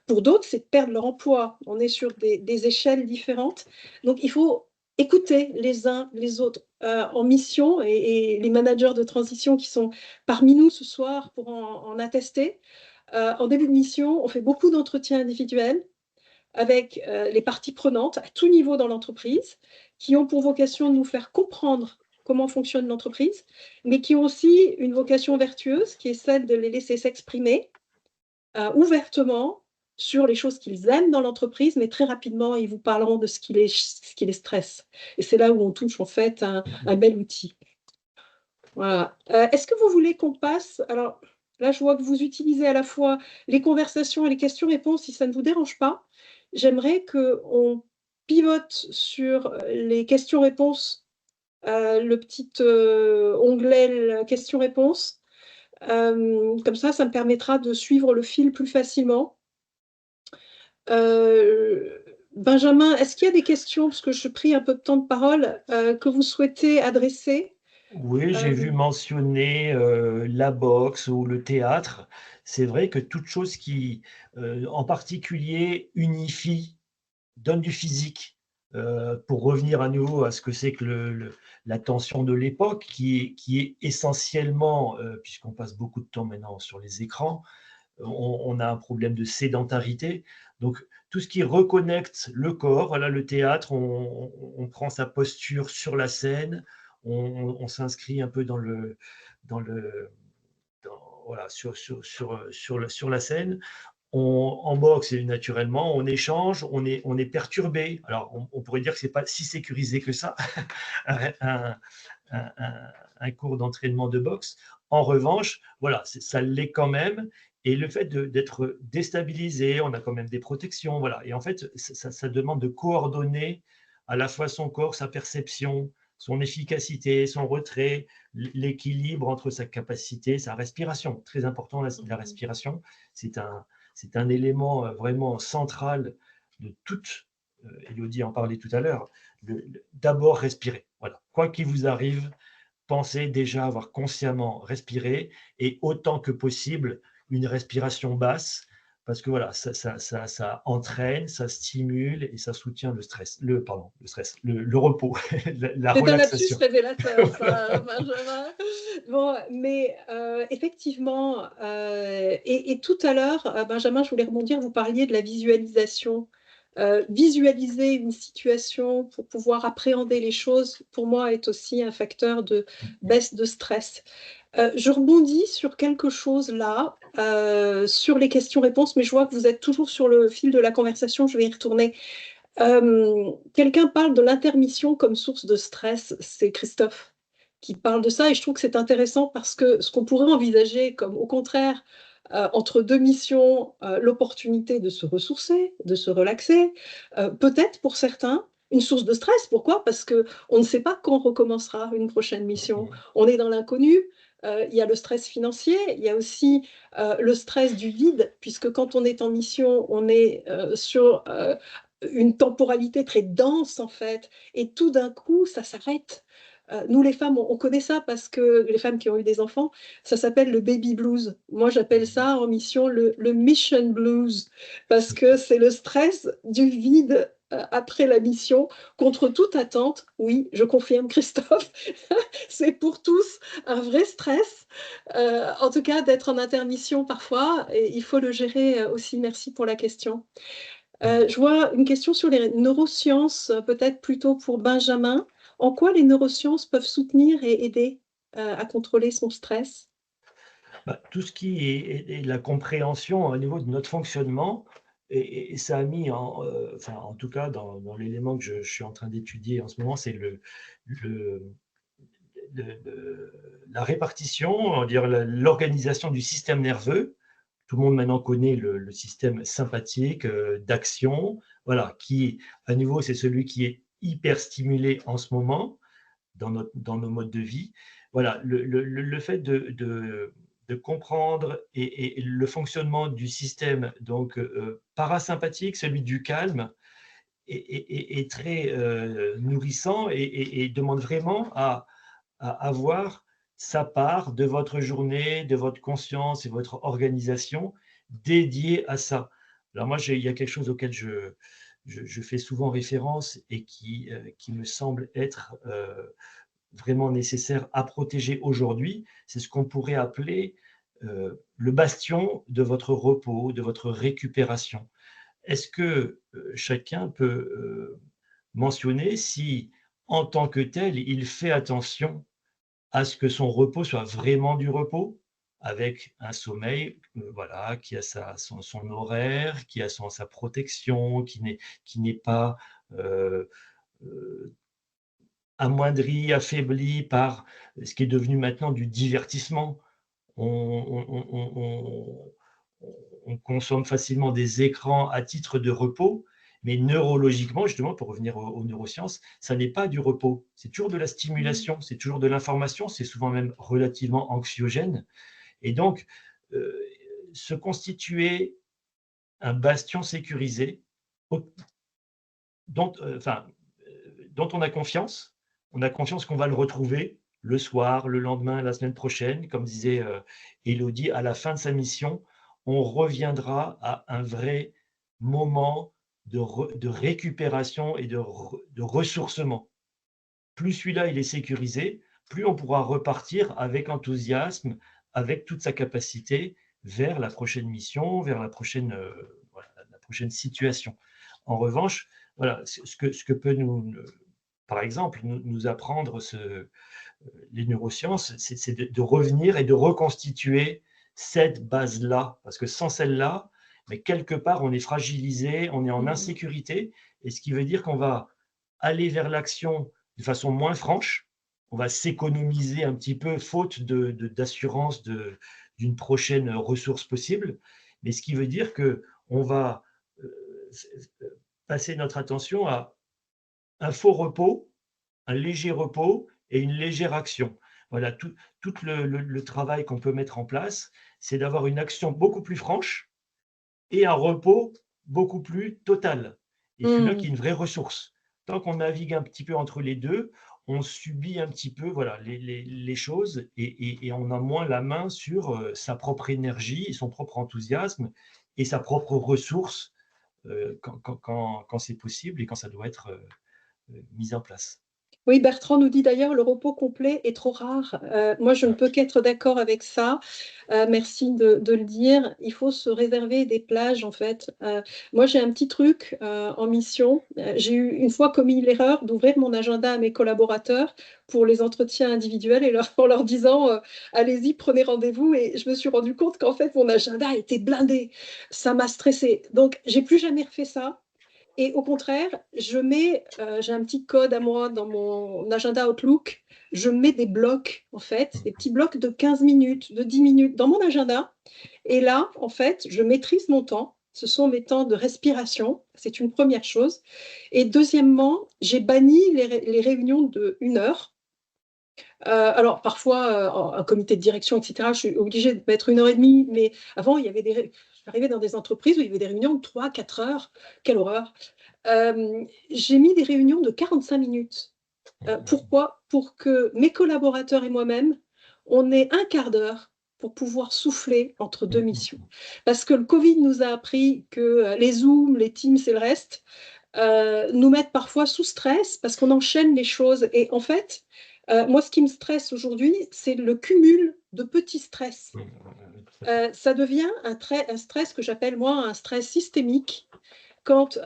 Pour d'autres, c'est de perdre leur emploi. On est sur des échelles différentes. Donc, il faut écouter les uns les autres en mission, et les managers de transition qui sont parmi nous ce soir pour en attester. En début de mission, on fait beaucoup d'entretiens individuels avec les parties prenantes à tout niveau dans l'entreprise, qui ont pour vocation de nous faire comprendre comment fonctionne l'entreprise, mais qui ont aussi une vocation vertueuse, qui est celle de les laisser s'exprimer ouvertement sur les choses qu'ils aiment dans l'entreprise, mais très rapidement, ils vous parleront de ce qui les stresse. Et c'est là où on touche en fait un bel outil. Voilà. Est-ce que vous voulez qu'on passe? Alors là, je vois que vous utilisez à la fois les conversations et les questions-réponses, si ça ne vous dérange pas. J'aimerais qu'on pivote sur les questions-réponses, le petit onglet questions-réponses. Comme ça me permettra de suivre le fil plus facilement. Benjamin, est-ce qu'il y a des questions, parce que je prie un peu de temps de parole, que vous souhaitez adresser? Oui, j'ai vu mentionner la boxe ou le théâtre. C'est vrai que toute chose qui, en particulier, unifie, donne du physique, pour revenir à nouveau à ce que c'est que la tension de l'époque, qui est essentiellement, puisqu'on passe beaucoup de temps maintenant sur les écrans, on a un problème de sédentarité. Donc, tout ce qui reconnecte le corps, voilà, le théâtre, on prend sa posture sur la scène, on s'inscrit un peu dans le, voilà, sur la scène. En boxe, naturellement, on échange, on est perturbé. Alors, on pourrait dire que ce n'est pas si sécurisé que ça, un, un cours d'entraînement de boxe. En revanche, voilà, ça l'est quand même. Et le fait d'être déstabilisé, on a quand même des protections. Voilà. Et en fait, ça demande de coordonner à la fois son corps, sa perception, son efficacité, son retrait, l'équilibre entre sa capacité, sa respiration. Très important, la respiration. C'est un élément vraiment central de toute, Élodie en parlait tout à l'heure, d'abord respirer. Voilà. Quoi qu'il vous arrive, pensez déjà avoir consciemment respiré et autant que possible une respiration basse parce que voilà, ça entraîne, ça stimule et ça soutient le stress, le repos, la C'est un lapsus relaxation. révélateur, ça, Benjamin. Bon, mais effectivement, et tout à l'heure, Benjamin, je voulais rebondir, vous parliez de la visualisation. Visualiser une situation pour pouvoir appréhender les choses, pour moi, est aussi un facteur de baisse de stress. Je rebondis sur quelque chose là, sur les questions-réponses, mais je vois que vous êtes toujours sur le fil de la conversation, je vais y retourner. Quelqu'un parle de l'intermission comme source de stress, c'est Christophe qui parle de ça, et je trouve que c'est intéressant parce que ce qu'on pourrait envisager comme, au contraire, entre deux missions, l'opportunité de se ressourcer, de se relaxer, peut-être pour certains, une source de stress. Pourquoi? Parce qu'on ne sait pas quand recommencera une prochaine mission. On est dans l'inconnu. Il y a le stress financier, il y a aussi le stress du vide, puisque quand on est en mission, on est sur une temporalité très dense en fait, et tout d'un coup ça s'arrête. Nous les femmes, on connaît ça parce que les femmes qui ont eu des enfants, ça s'appelle le baby blues. Moi j'appelle ça en mission le mission blues, parce que c'est le stress du vide après la mission, contre toute attente. Oui, je confirme Christophe, c'est pour tous un vrai stress, en tout cas d'être en intermission parfois, et il faut le gérer aussi. Merci pour la question. Je vois une question sur les neurosciences, peut-être plutôt pour Benjamin. En quoi les neurosciences peuvent soutenir et aider à contrôler son stress? Tout ce qui est la compréhension au niveau de notre fonctionnement, et ça a mis enfin, en tout cas dans l'élément que je suis en train d'étudier en ce moment, c'est le, la répartition, on va dire l'organisation du système nerveux. Tout le monde maintenant connaît le système sympathique d'action, voilà, qui à nouveau c'est celui qui est hyper stimulé en ce moment dans nos modes de vie. Voilà, le fait de comprendre et le fonctionnement du système donc parasympathique, celui du calme, est très nourrissant et demande vraiment à avoir sa part de votre journée, de votre conscience et votre organisation dédiée à ça. Alors moi, il y a quelque chose auquel je fais souvent référence et qui me semble être vraiment nécessaire à protéger aujourd'hui, c'est ce qu'on pourrait appeler le bastion de votre repos, de votre récupération. Est-ce que chacun peut mentionner si, en tant que tel, il fait attention à ce que son repos soit vraiment du repos, avec un sommeil voilà, qui a son horaire, qui a sa protection, qui n'est pas euh, amoindri, affaibli par ce qui est devenu maintenant du divertissement. On, on consomme facilement des écrans à titre de repos, mais neurologiquement, justement, pour revenir aux neurosciences, ça n'est pas du repos. C'est toujours de la stimulation, c'est toujours de l'information, c'est souvent même relativement anxiogène. Et donc, euh, se constituer un bastion sécurisé dont, dont on a confiance qu'on va le retrouver le soir, le lendemain, la semaine prochaine. Comme disait Élodie, à la fin de sa mission, on reviendra à un vrai moment de récupération et de ressourcement. Plus celui-là il est sécurisé, plus on pourra repartir avec enthousiasme, avec toute sa capacité vers la prochaine mission, vers voilà, la prochaine situation. En revanche, voilà, ce que peut par exemple, nous apprendre les neurosciences, c'est de revenir et de reconstituer cette base-là, parce que sans celle-là, mais quelque part, on est fragilisé, on est en insécurité, et ce qui veut dire qu'on va aller vers l'action de façon moins franche, on va s'économiser un petit peu, faute d'assurance d'une prochaine ressource possible, mais ce qui veut dire qu'on va passer notre attention à un faux repos, un léger repos et une légère action. Voilà, tout le travail qu'on peut mettre en place, c'est d'avoir une action beaucoup plus franche et un repos beaucoup plus total. Et celui-là qui est une vraie ressource. Tant qu'on navigue un petit peu entre les deux, on subit un petit peu, voilà, les choses, et on a moins la main sur sa propre énergie, son propre enthousiasme et sa propre ressource quand c'est possible et quand ça doit être mis en place. Oui, Bertrand nous dit d'ailleurs, le repos complet est trop rare. Moi, je ne peux qu'être d'accord avec ça. Merci de le dire. Il faut se réserver des plages, en fait. Moi, j'ai un petit truc en mission. J'ai eu une fois commis l'erreur d'ouvrir mon agenda à mes collaborateurs pour les entretiens individuels et en leur disant allez-y, prenez rendez-vous. Et je me suis rendu compte qu'en fait, mon agenda était blindé. Ça m'a stressée. Donc, j'ai plus jamais refait ça. Et au contraire, j'ai un petit code à moi dans mon agenda Outlook. Je mets des blocs, en fait, des petits blocs de 15 minutes, de 10 minutes dans mon agenda. Et là, en fait, je maîtrise mon temps. Ce sont mes temps de respiration. C'est une première chose. Et deuxièmement, j'ai banni les réunions de 1 heure. Alors, parfois, un comité de direction, etc., je suis obligée de mettre 1 heure et demie. Mais avant, j'arrivais dans des entreprises où il y avait des réunions de 3, 4 heures. Quelle horreur! J'ai mis des réunions de 45 minutes. Pourquoi? Pour que mes collaborateurs et moi-même, on ait un quart d'heure pour pouvoir souffler entre deux missions. Parce que le Covid nous a appris que les Zooms, les Teams et le reste nous mettent parfois sous stress parce qu'on enchaîne les choses. Et en fait, moi, ce qui me stresse aujourd'hui, c'est le cumul de petits stress. Ça devient un stress que j'appelle, moi, un stress systémique. Quand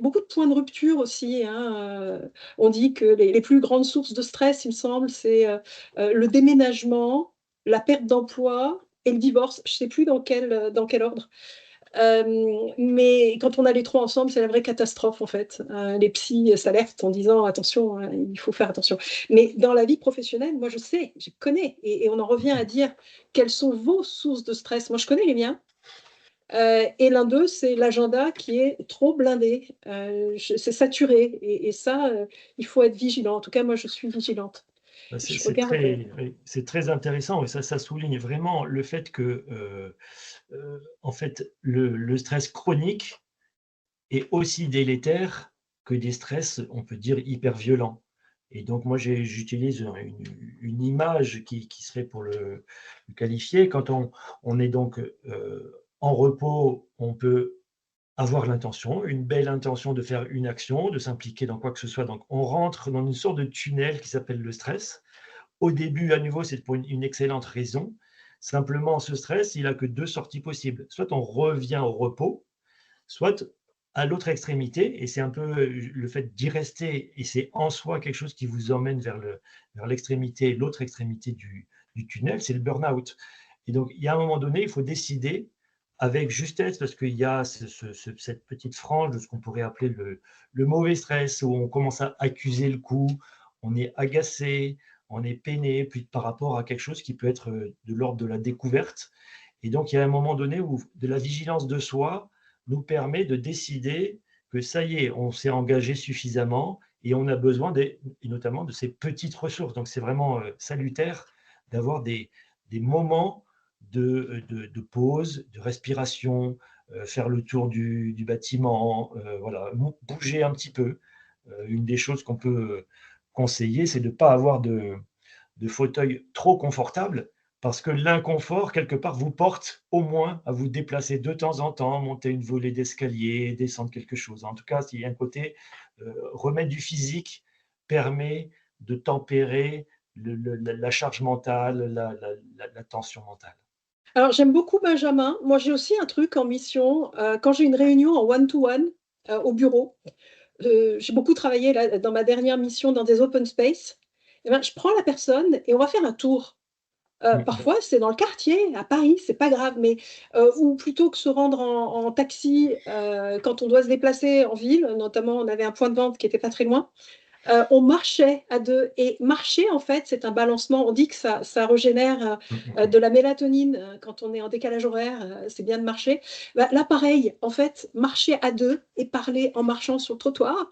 beaucoup de points de rupture aussi, hein, on dit que les plus grandes sources de stress, il me semble, c'est le déménagement, la perte d'emploi et le divorce. Je ne sais plus dans quel ordre. Mais quand on a les trois ensemble, c'est la vraie catastrophe en fait. Les psys s'alertent en disant attention, hein, il faut faire attention. Mais dans la vie professionnelle, moi je sais, je connais, et on en revient à dire quelles sont vos sources de stress. Moi je connais les miens. Et l'un d'eux, c'est l'agenda qui est trop blindé, c'est saturé, et ça, il faut être vigilant. En tout cas, moi, je suis vigilante. Je regarde. C'est très intéressant, et ça souligne vraiment le fait que, en fait, le stress chronique est aussi délétère que des stress, on peut dire, hyper violents. Et donc moi, j'utilise une image qui serait pour le qualifier. Quand on est donc en repos, on peut avoir l'intention, une belle intention de faire une action, de s'impliquer dans quoi que ce soit. Donc on rentre dans une sorte de tunnel qui s'appelle le stress. Au début, à nouveau, c'est pour une excellente raison. Simplement, ce stress, il n'a que deux sorties possibles. Soit on revient au repos, soit à l'autre extrémité, et c'est un peu le fait d'y rester, et c'est en soi quelque chose qui vous emmène vers l'extrémité, l'autre extrémité du tunnel, c'est le burn-out. Et donc, il y a un moment donné, il faut décider avec justesse, parce qu'il y a cette petite frange de ce qu'on pourrait appeler le mauvais stress, où on commence à accuser le coup, on est agacé, on est peiné, puis par rapport à quelque chose qui peut être de l'ordre de la découverte. Et donc, il y a un moment donné où de la vigilance de soi nous permet de décider que ça y est, on s'est engagé suffisamment et on a besoin et notamment de ces petites ressources. Donc, c'est vraiment salutaire d'avoir des moments de pause, de respiration, faire le tour du bâtiment, voilà, bouger un petit peu. Une des choses qu'on peut conseiller, c'est de ne pas avoir de fauteuil trop confortable, parce que l'inconfort, quelque part, vous porte au moins à vous déplacer de temps en temps, monter une volée d'escalier, descendre quelque chose. En tout cas, s'il y a un côté, remettre du physique permet de tempérer la charge mentale, la tension mentale. Alors, j'aime beaucoup Benjamin. Moi, j'ai aussi un truc en mission. Quand j'ai une réunion en one-to-one au bureau, j'ai beaucoup travaillé là, dans ma dernière mission dans des open space. Eh ben, je prends la personne et on va faire un tour. Parfois, c'est dans le quartier, à Paris, c'est pas grave, mais ou plutôt que se rendre en taxi quand on doit se déplacer en ville, notamment on avait un point de vente qui était pas très loin, on marchait à deux. Et marcher, en fait, c'est un balancement. On dit que ça régénère de la mélatonine quand on est en décalage horaire. C'est bien de marcher. Bah, là, pareil, en fait, marcher à deux et parler en marchant sur le trottoir,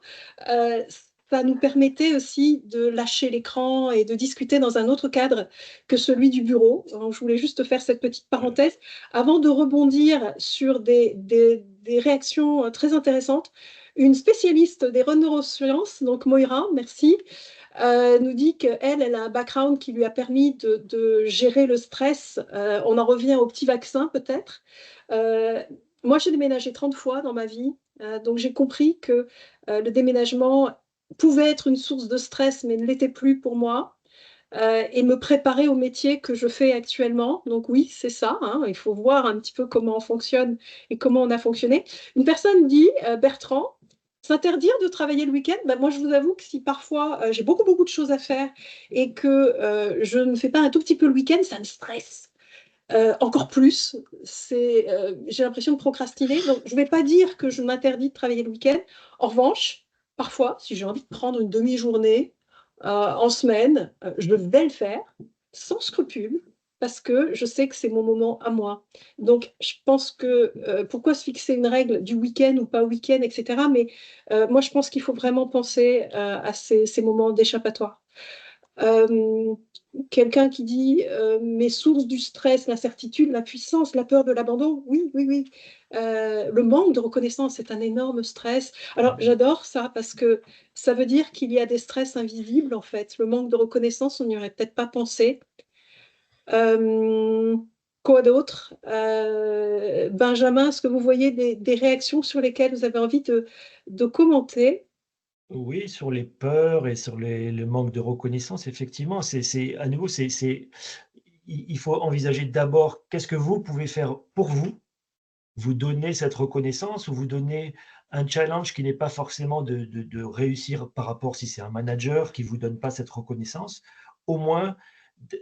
ça nous permettait aussi de lâcher l'écran et de discuter dans un autre cadre que celui du bureau. Alors, je voulais juste faire cette petite parenthèse avant de rebondir sur des réactions très intéressantes. Une spécialiste des neurosciences, donc Moira, merci, nous dit qu'elle a un background qui lui a permis de gérer le stress. On en revient au petit vaccin peut-être. Moi, j'ai déménagé 30 fois dans ma vie, donc j'ai compris que le déménagement pouvait être une source de stress, mais ne l'était plus pour moi. Et me préparer au métier que je fais actuellement. Donc oui, c'est ça, hein, il faut voir un petit peu comment on fonctionne et comment on a fonctionné. Une personne dit, Bertrand, s'interdire de travailler le week-end, ben moi je vous avoue que si parfois j'ai beaucoup de choses à faire et que je ne fais pas un tout petit peu le week-end, ça me stresse. Encore plus, j'ai l'impression de procrastiner. Donc je ne vais pas dire que je m'interdis de travailler le week-end. En revanche, parfois, si j'ai envie de prendre une demi-journée en semaine, je vais le faire sans scrupule parce que je sais que c'est mon moment à moi. Donc, je pense que pourquoi se fixer une règle du week-end ou pas week-end, etc. Mais moi, je pense qu'il faut vraiment penser à ces moments d'échappatoire. Quelqu'un qui dit mes sources du stress, l'incertitude, la puissance, la peur de l'abandon. Oui, oui, oui. Le manque de reconnaissance, c'est un énorme stress. Alors, j'adore ça parce que ça veut dire qu'il y a des stress invisibles, en fait. Le manque de reconnaissance, on n'y aurait peut-être pas pensé. Quoi d'autre Benjamin, est-ce que vous voyez des réactions sur lesquelles vous avez envie de commenter? Oui, sur les peurs et sur le manque de reconnaissance, effectivement, à nouveau, il faut envisager d'abord qu'est-ce que vous pouvez faire pour vous, vous donner cette reconnaissance ou vous donner un challenge qui n'est pas forcément de réussir par rapport, si c'est un manager qui ne vous donne pas cette reconnaissance, au moins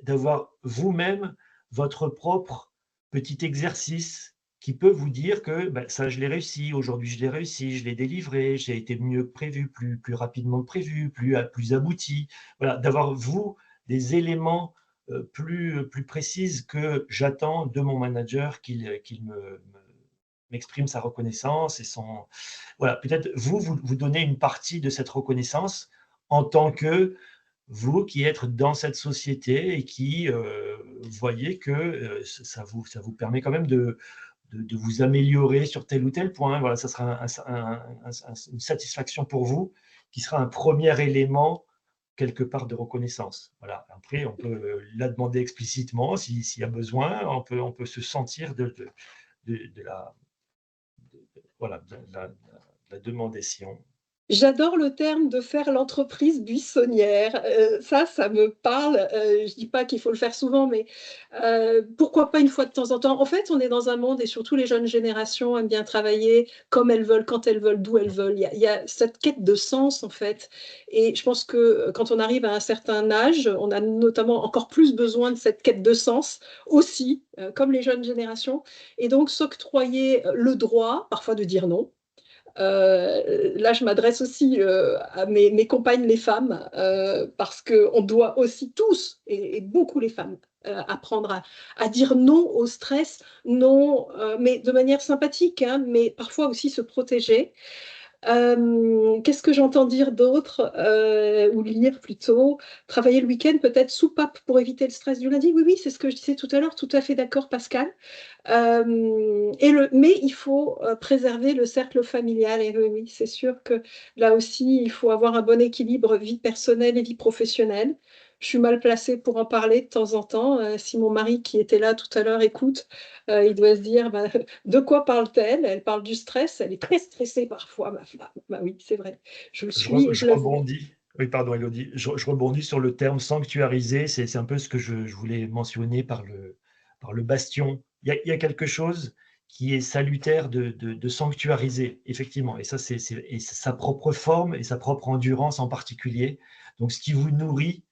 d'avoir vous-même votre propre petit exercice qui peut vous dire que ben, ça, je l'ai réussi, aujourd'hui je l'ai réussi, je l'ai délivré, j'ai été mieux que prévu, plus rapidement que prévu, plus abouti. Voilà, d'avoir vous des éléments plus précises que j'attends de mon manager qu'il m'exprime sa reconnaissance et son. Voilà, peut-être vous donnez une partie de cette reconnaissance en tant que vous qui êtes dans cette société et qui voyez que ça vous permet quand même de vous améliorer sur tel ou tel point. Voilà, ça sera une satisfaction pour vous qui sera un premier élément quelque part de reconnaissance. Voilà. Après, on peut la demander explicitement s'il y a besoin. On peut se sentir de la, voilà, de la demander si on. J'adore le terme de faire l'entreprise buissonnière. Ça me parle. Je dis pas qu'il faut le faire souvent, mais pourquoi pas une fois de temps en temps. En fait, on est dans un monde et surtout les jeunes générations aiment bien travailler comme elles veulent, quand elles veulent, d'où elles veulent. Il y a cette quête de sens, en fait. Et je pense que quand on arrive à un certain âge, on a notamment encore plus besoin de cette quête de sens aussi, comme les jeunes générations. Et donc, s'octroyer le droit, parfois de dire non. Là, je m'adresse aussi à mes compagnes, les femmes, parce qu'on doit aussi tous, et beaucoup les femmes, apprendre à dire non au stress, non, mais de manière sympathique, hein, mais parfois aussi se protéger. Qu'est-ce que j'entends dire d'autre ou lire plutôt? Travailler le week-end, peut-être soupape pour éviter le stress du lundi. Oui, oui, c'est ce que je disais tout à l'heure, tout à fait d'accord, Pascal. Mais il faut préserver le cercle familial. Et oui, oui, c'est sûr que là aussi, il faut avoir un bon équilibre vie personnelle et vie professionnelle. Je suis mal placée pour en parler de temps en temps. Si mon mari, qui était là tout à l'heure, écoute, il doit se dire bah, de quoi parle-t-elle? Elle parle du stress. Elle est très stressée parfois, ma femme. Bah oui, c'est vrai. Je le suis et Je je le sais. rebondis. Oui, pardon, Elodie. Je rebondis sur le terme sanctuariser. C'est un peu ce que je voulais mentionner par le bastion. Il y a quelque chose qui est salutaire de sanctuariser, effectivement. Et ça, c'est sa propre forme et sa propre endurance en particulier. Donc, ce qui vous nourrit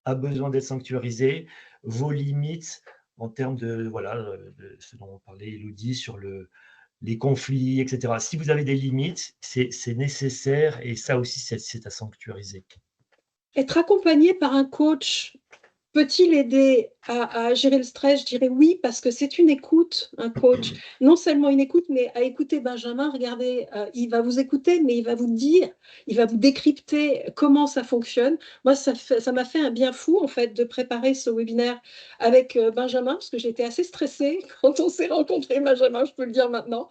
a besoin d'être sanctuarisé. vos limites en termes de, voilà, de ce dont parlait Élodie sur les conflits, etc. Si vous avez des limites, c'est nécessaire et ça aussi, c'est à sanctuariser. Être accompagné par un coach, peut-il aider à gérer le stress? Je dirais oui, parce que c'est une écoute, un coach. Non seulement une écoute, mais à écouter Benjamin, regardez, il va vous écouter, mais il va vous dire, il va vous décrypter comment ça fonctionne. Moi, ça m'a fait un bien fou, en fait, de préparer ce webinaire avec Benjamin, parce que j'étais assez stressée quand on s'est rencontrés, Benjamin, je peux le dire maintenant.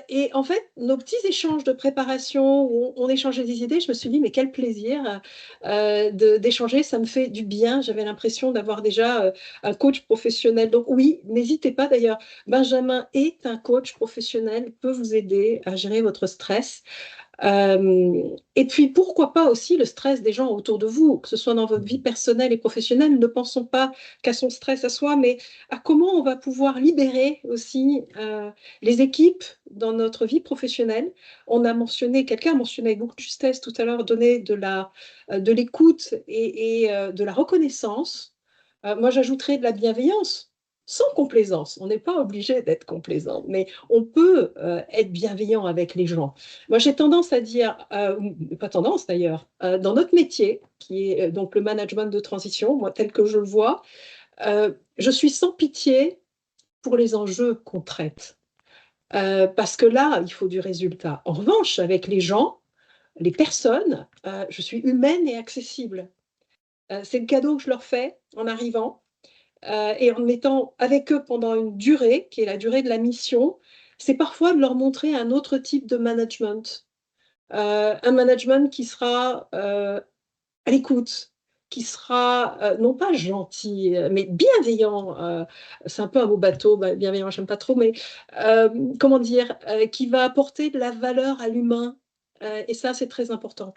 Et en fait, nos petits échanges de préparation où on échangeait des idées, je me suis dit, mais quel plaisir d'échanger, ça me fait du bien. J'avais l'impression d'avoir déjà un coach professionnel. Donc oui, n'hésitez pas d'ailleurs. Benjamin est un coach professionnel, peut vous aider à gérer votre stress. Et puis, pourquoi pas aussi le stress des gens autour de vous, que ce soit dans votre vie personnelle et professionnelle. Ne pensons pas qu'à son stress à soi, mais à comment on va pouvoir libérer aussi les équipes dans notre vie professionnelle. Quelqu'un a mentionné avec beaucoup de justesse tout à l'heure, donner de l'écoute et de la reconnaissance. Moi, j'ajouterais de la bienveillance. Sans complaisance, on n'est pas obligé d'être complaisant, mais on peut être bienveillant avec les gens. Moi, j'ai tendance à dire, pas tendance d'ailleurs, dans notre métier, qui est donc le management de transition, moi, tel que je le vois, je suis sans pitié pour les enjeux qu'on traite. Parce que là, il faut du résultat. En revanche, avec les gens, les personnes, je suis humaine et accessible. C'est le cadeau que je leur fais en arrivant et en mettant avec eux pendant une durée, qui est la durée de la mission. C'est parfois de leur montrer un autre type de management. Un management qui sera à l'écoute, qui sera non pas gentil, mais bienveillant. C'est un peu un mot bateau, bienveillant, j'aime pas trop, mais comment dire, qui va apporter de la valeur à l'humain. Et ça, c'est très important.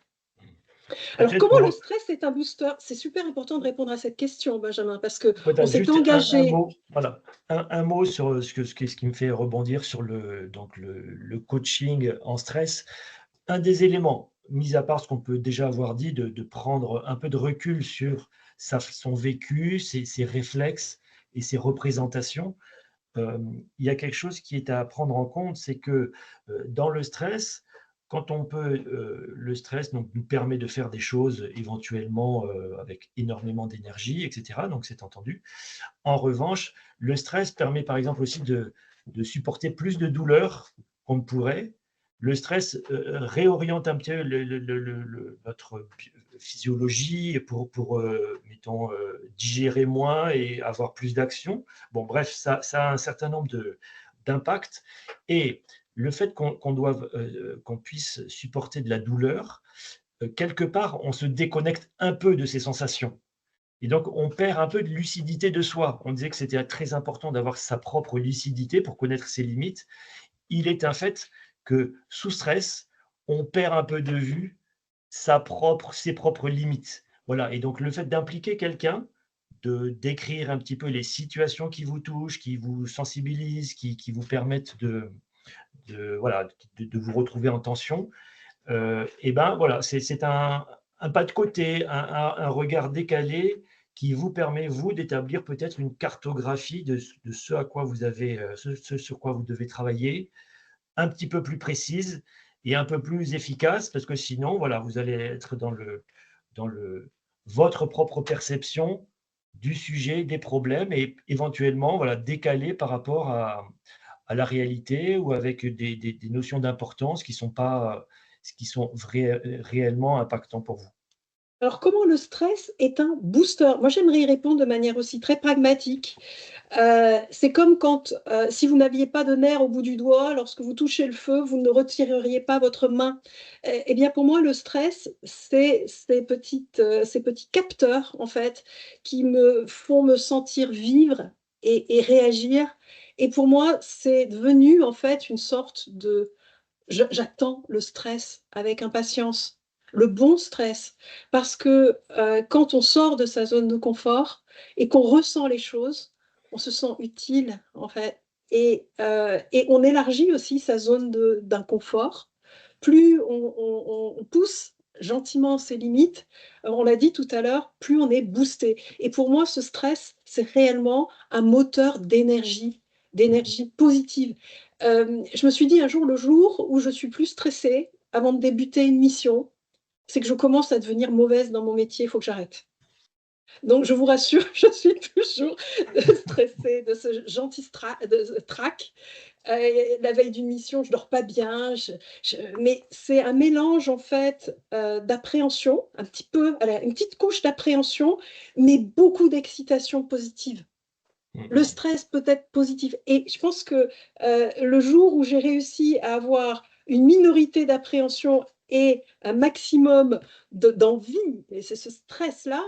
Alors, Peut-être comment le pour stress est un booster? C'est super important de répondre à cette question, Benjamin, parce qu'on peut-être s'est juste un engagé. mot, voilà, un mot sur ce qui me fait rebondir sur donc le coaching en stress. Un des éléments, mis à part ce qu'on peut déjà avoir dit, de prendre un peu de recul sur son vécu, ses réflexes et ses représentations, il y a quelque chose qui est à prendre en compte, c'est que dans le stress, quand on peut, le stress donc, nous permet de faire des choses éventuellement avec énormément d'énergie, etc. Donc c'est entendu. En revanche, le stress permet par exemple aussi de supporter plus de douleur qu'on ne pourrait. Le stress réoriente un petit peu notre physiologie pour mettons, digérer moins et avoir plus d'action. Bon, bref, ça a un certain nombre d'impacts. Et le fait qu'on puisse supporter de la douleur, quelque part, on se déconnecte un peu de ces sensations. Et donc, on perd un peu de lucidité de soi. On disait que c'était très important d'avoir sa propre lucidité pour connaître ses limites. Il est un fait que sous stress, on perd un peu de vue ses propres limites. Voilà. Et donc, le fait d'impliquer quelqu'un, de décrire un petit peu les situations qui vous touchent, qui vous sensibilisent, qui vous permettent voilà, de vous retrouver en tension, et ben voilà, c'est un pas de côté, un regard décalé qui vous permet, vous, d'établir peut-être une cartographie de ce à quoi vous avez, ce sur quoi vous devez travailler, un petit peu plus précise et un peu plus efficace, parce que sinon, voilà, vous allez être dans votre propre perception du sujet, des problèmes et éventuellement, voilà, décalé par rapport à la réalité ou avec des notions d'importance qui sont réellement impactants pour vous. Alors, comment le stress est un booster? Moi, j'aimerais y répondre de manière aussi très pragmatique. C'est comme quand, si vous n'aviez pas de nerf au bout du doigt, lorsque vous touchez le feu, vous ne retireriez pas votre main. Eh bien, pour moi, le stress, c'est ces petits capteurs, en fait, qui me font me sentir vivre et réagir. Et pour moi, c'est devenu, en fait, une sorte de j'attends le stress avec impatience, le bon stress, parce que quand on sort de sa zone de confort et qu'on ressent les choses, on se sent utile en fait, et on élargit aussi sa zone d'inconfort. Plus on pousse gentiment ses limites, on l'a dit tout à l'heure, plus on est boosté. Et pour moi, ce stress, c'est réellement un moteur d'énergie positive. Je me suis dit un jour, le jour où je suis plus stressée avant de débuter une mission, c'est que je commence à devenir mauvaise dans mon métier, il faut que j'arrête. Donc, je vous rassure, je suis toujours stressée de ce gentil trac. La veille d'une mission, je dors pas bien, mais c'est un mélange en fait d'appréhension, un petit peu, une petite couche d'appréhension, mais beaucoup d'excitation positive. Le stress peut être positif. Et je pense que le jour où j'ai réussi à avoir une minorité d'appréhension et un maximum d'envie, et c'est ce stress-là,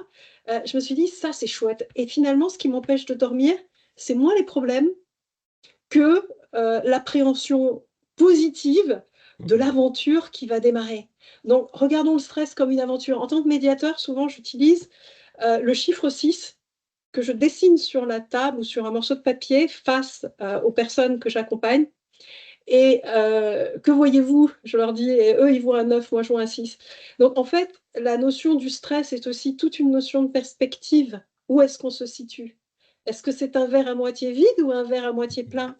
je me suis dit, ça c'est chouette. Et finalement, ce qui m'empêche de dormir, c'est moins les problèmes que l'appréhension positive de l'aventure qui va démarrer. Donc, regardons le stress comme une aventure. En tant que médiateur, souvent, j'utilise le chiffre 6 que je dessine sur la table ou sur un morceau de papier face aux personnes que j'accompagne. Et que voyez-vous? Je leur dis, et eux, ils voient un 9, moi, je vois un 6. Donc, en fait, la notion du stress est aussi toute une notion de perspective. Où est-ce qu'on se situe? Est-ce que c'est un verre à moitié vide ou un verre à moitié plein?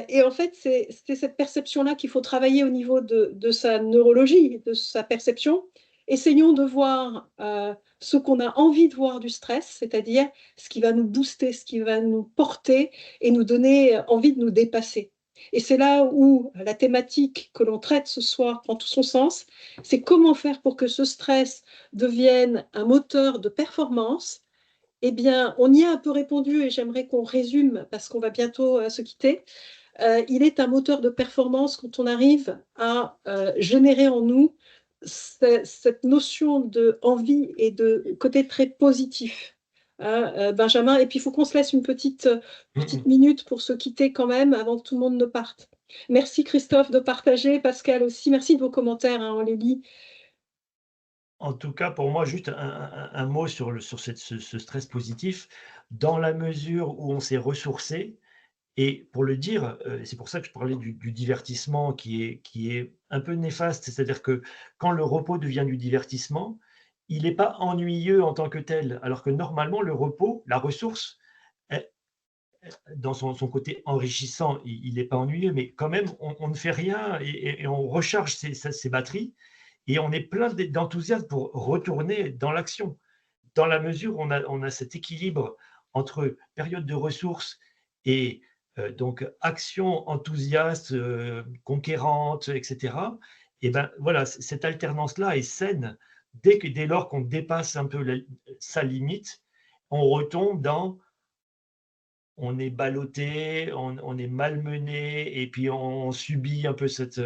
Et en fait, c'est cette perception-là qu'il faut travailler au niveau de sa neurologie, de sa perception. Essayons de voir ce qu'on a envie de voir du stress, c'est-à-dire ce qui va nous booster, ce qui va nous porter et nous donner envie de nous dépasser. Et c'est là où la thématique que l'on traite ce soir prend tout son sens, c'est comment faire pour que ce stress devienne un moteur de performance. Eh bien, on y a un peu répondu et j'aimerais qu'on résume parce qu'on va bientôt se quitter. Il est un moteur de performance quand on arrive à générer en nous cette notion d'envie et de côté très positif. Hein, Benjamin, et puis il faut qu'on se laisse une petite minute pour se quitter quand même avant que tout le monde ne parte. Merci Christophe de partager, Pascal aussi, merci de vos commentaires, hein, on les lit. En tout cas, pour moi, juste un mot sur ce stress positif, dans la mesure où on s'est ressourcé. Et pour le dire, c'est pour ça que je parlais du divertissement qui est un peu néfaste. C'est-à-dire que quand le repos devient du divertissement, il n'est pas ennuyeux en tant que tel, alors que normalement le repos, la ressource, elle dans son côté enrichissant, il n'est pas ennuyeux, mais quand même on ne fait rien et on recharge ses batteries et on est plein d'enthousiasme pour retourner dans l'action. Dans la mesure où on a cet équilibre entre période de ressources et donc action enthousiaste, conquérante, et cetera, et ben voilà, cette alternance-là est saine. Dès lors qu'on dépasse un peu sa limite, on retombe dans on est ballotté, on est malmené et puis on subit un peu cette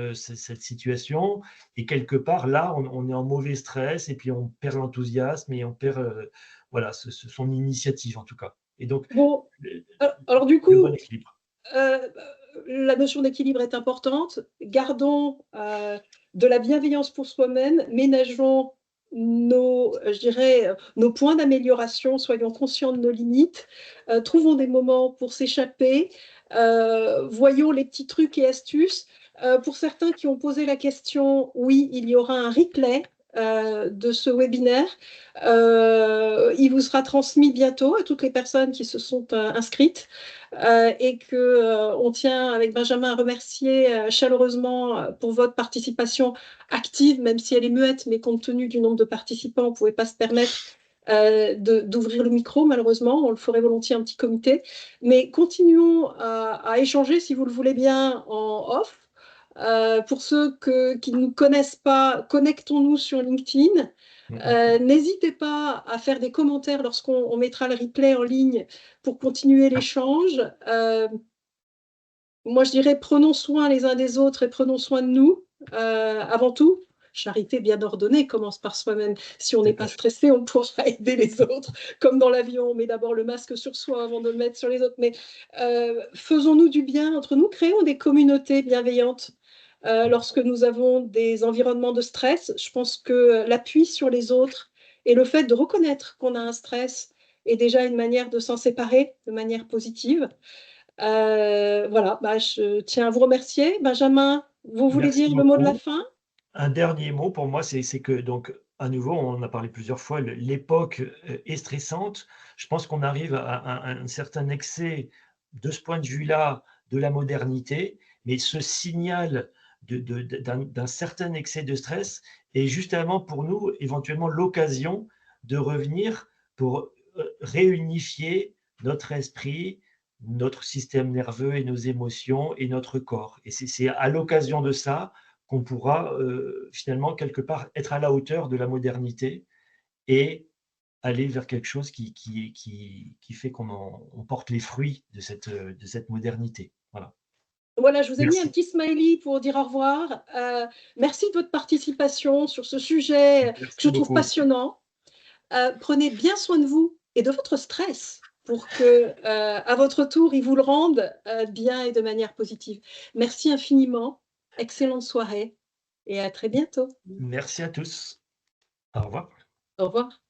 situation et quelque part là, on est en mauvais stress et puis on perd l'enthousiasme et on perd, voilà, son initiative en tout cas et donc Bon, le alors du le bon coup, équilibre. la notion d'équilibre est importante. Gardons de la bienveillance pour soi-même, ménageons je dirais, nos points d'amélioration, soyons conscients de nos limites, trouvons des moments pour s'échapper, voyons les petits trucs et astuces. Pour certains qui ont posé la question, oui, il y aura un replay de ce webinaire. Il vous sera transmis bientôt à toutes les personnes qui se sont inscrites. Et qu'on tient avec Benjamin à remercier chaleureusement pour votre participation active, même si elle est muette, mais compte tenu du nombre de participants, on ne pouvait pas se permettre d'ouvrir le micro, malheureusement. On le ferait volontiers en petit comité. Mais continuons à échanger, si vous le voulez bien, en off. Pour ceux qui ne nous connaissent pas, connectons-nous sur LinkedIn. N'hésitez pas à faire des commentaires lorsqu'on mettra le replay en ligne pour continuer l'échange. Moi, je dirais prenons soin les uns des autres et prenons soin de nous avant tout. Charité bien ordonnée commence par soi-même. Si on n'est pas stressé, on pourra aider les autres. Comme dans l'avion, on met d'abord le masque sur soi avant de le mettre sur les autres. Mais faisons-nous du bien entre nous, créons des communautés bienveillantes. Lorsque nous avons des environnements de stress, je pense que l'appui sur les autres et le fait de reconnaître qu'on a un stress est déjà une manière de s'en séparer de manière positive. Voilà, je tiens à vous remercier. Benjamin, vous voulez Merci dire le mot de la beaucoup. fin? Un dernier mot pour moi, c'est que donc à nouveau, on en a parlé plusieurs fois, l'époque est stressante. Je pense qu'on arrive à un certain excès de ce point de vue-là de la modernité, mais ce signal d'un certain excès de stress est justement pour nous éventuellement l'occasion de revenir pour réunifier notre esprit, notre système nerveux et nos émotions et notre corps. Et c'est à l'occasion de ça qu'on pourra finalement quelque part être à la hauteur de la modernité et aller vers quelque chose qui fait on porte les fruits de cette modernité. Voilà. Voilà, je vous ai mis un Merci. petit smiley pour dire au revoir. Merci de votre participation sur ce sujet que je Merci trouve beaucoup. passionnant. Prenez bien soin de vous et de votre stress pour que, à votre tour, il vous le rende bien et de manière positive. Merci infiniment. Excellente soirée et à très bientôt. Merci à tous. Au revoir. Au revoir.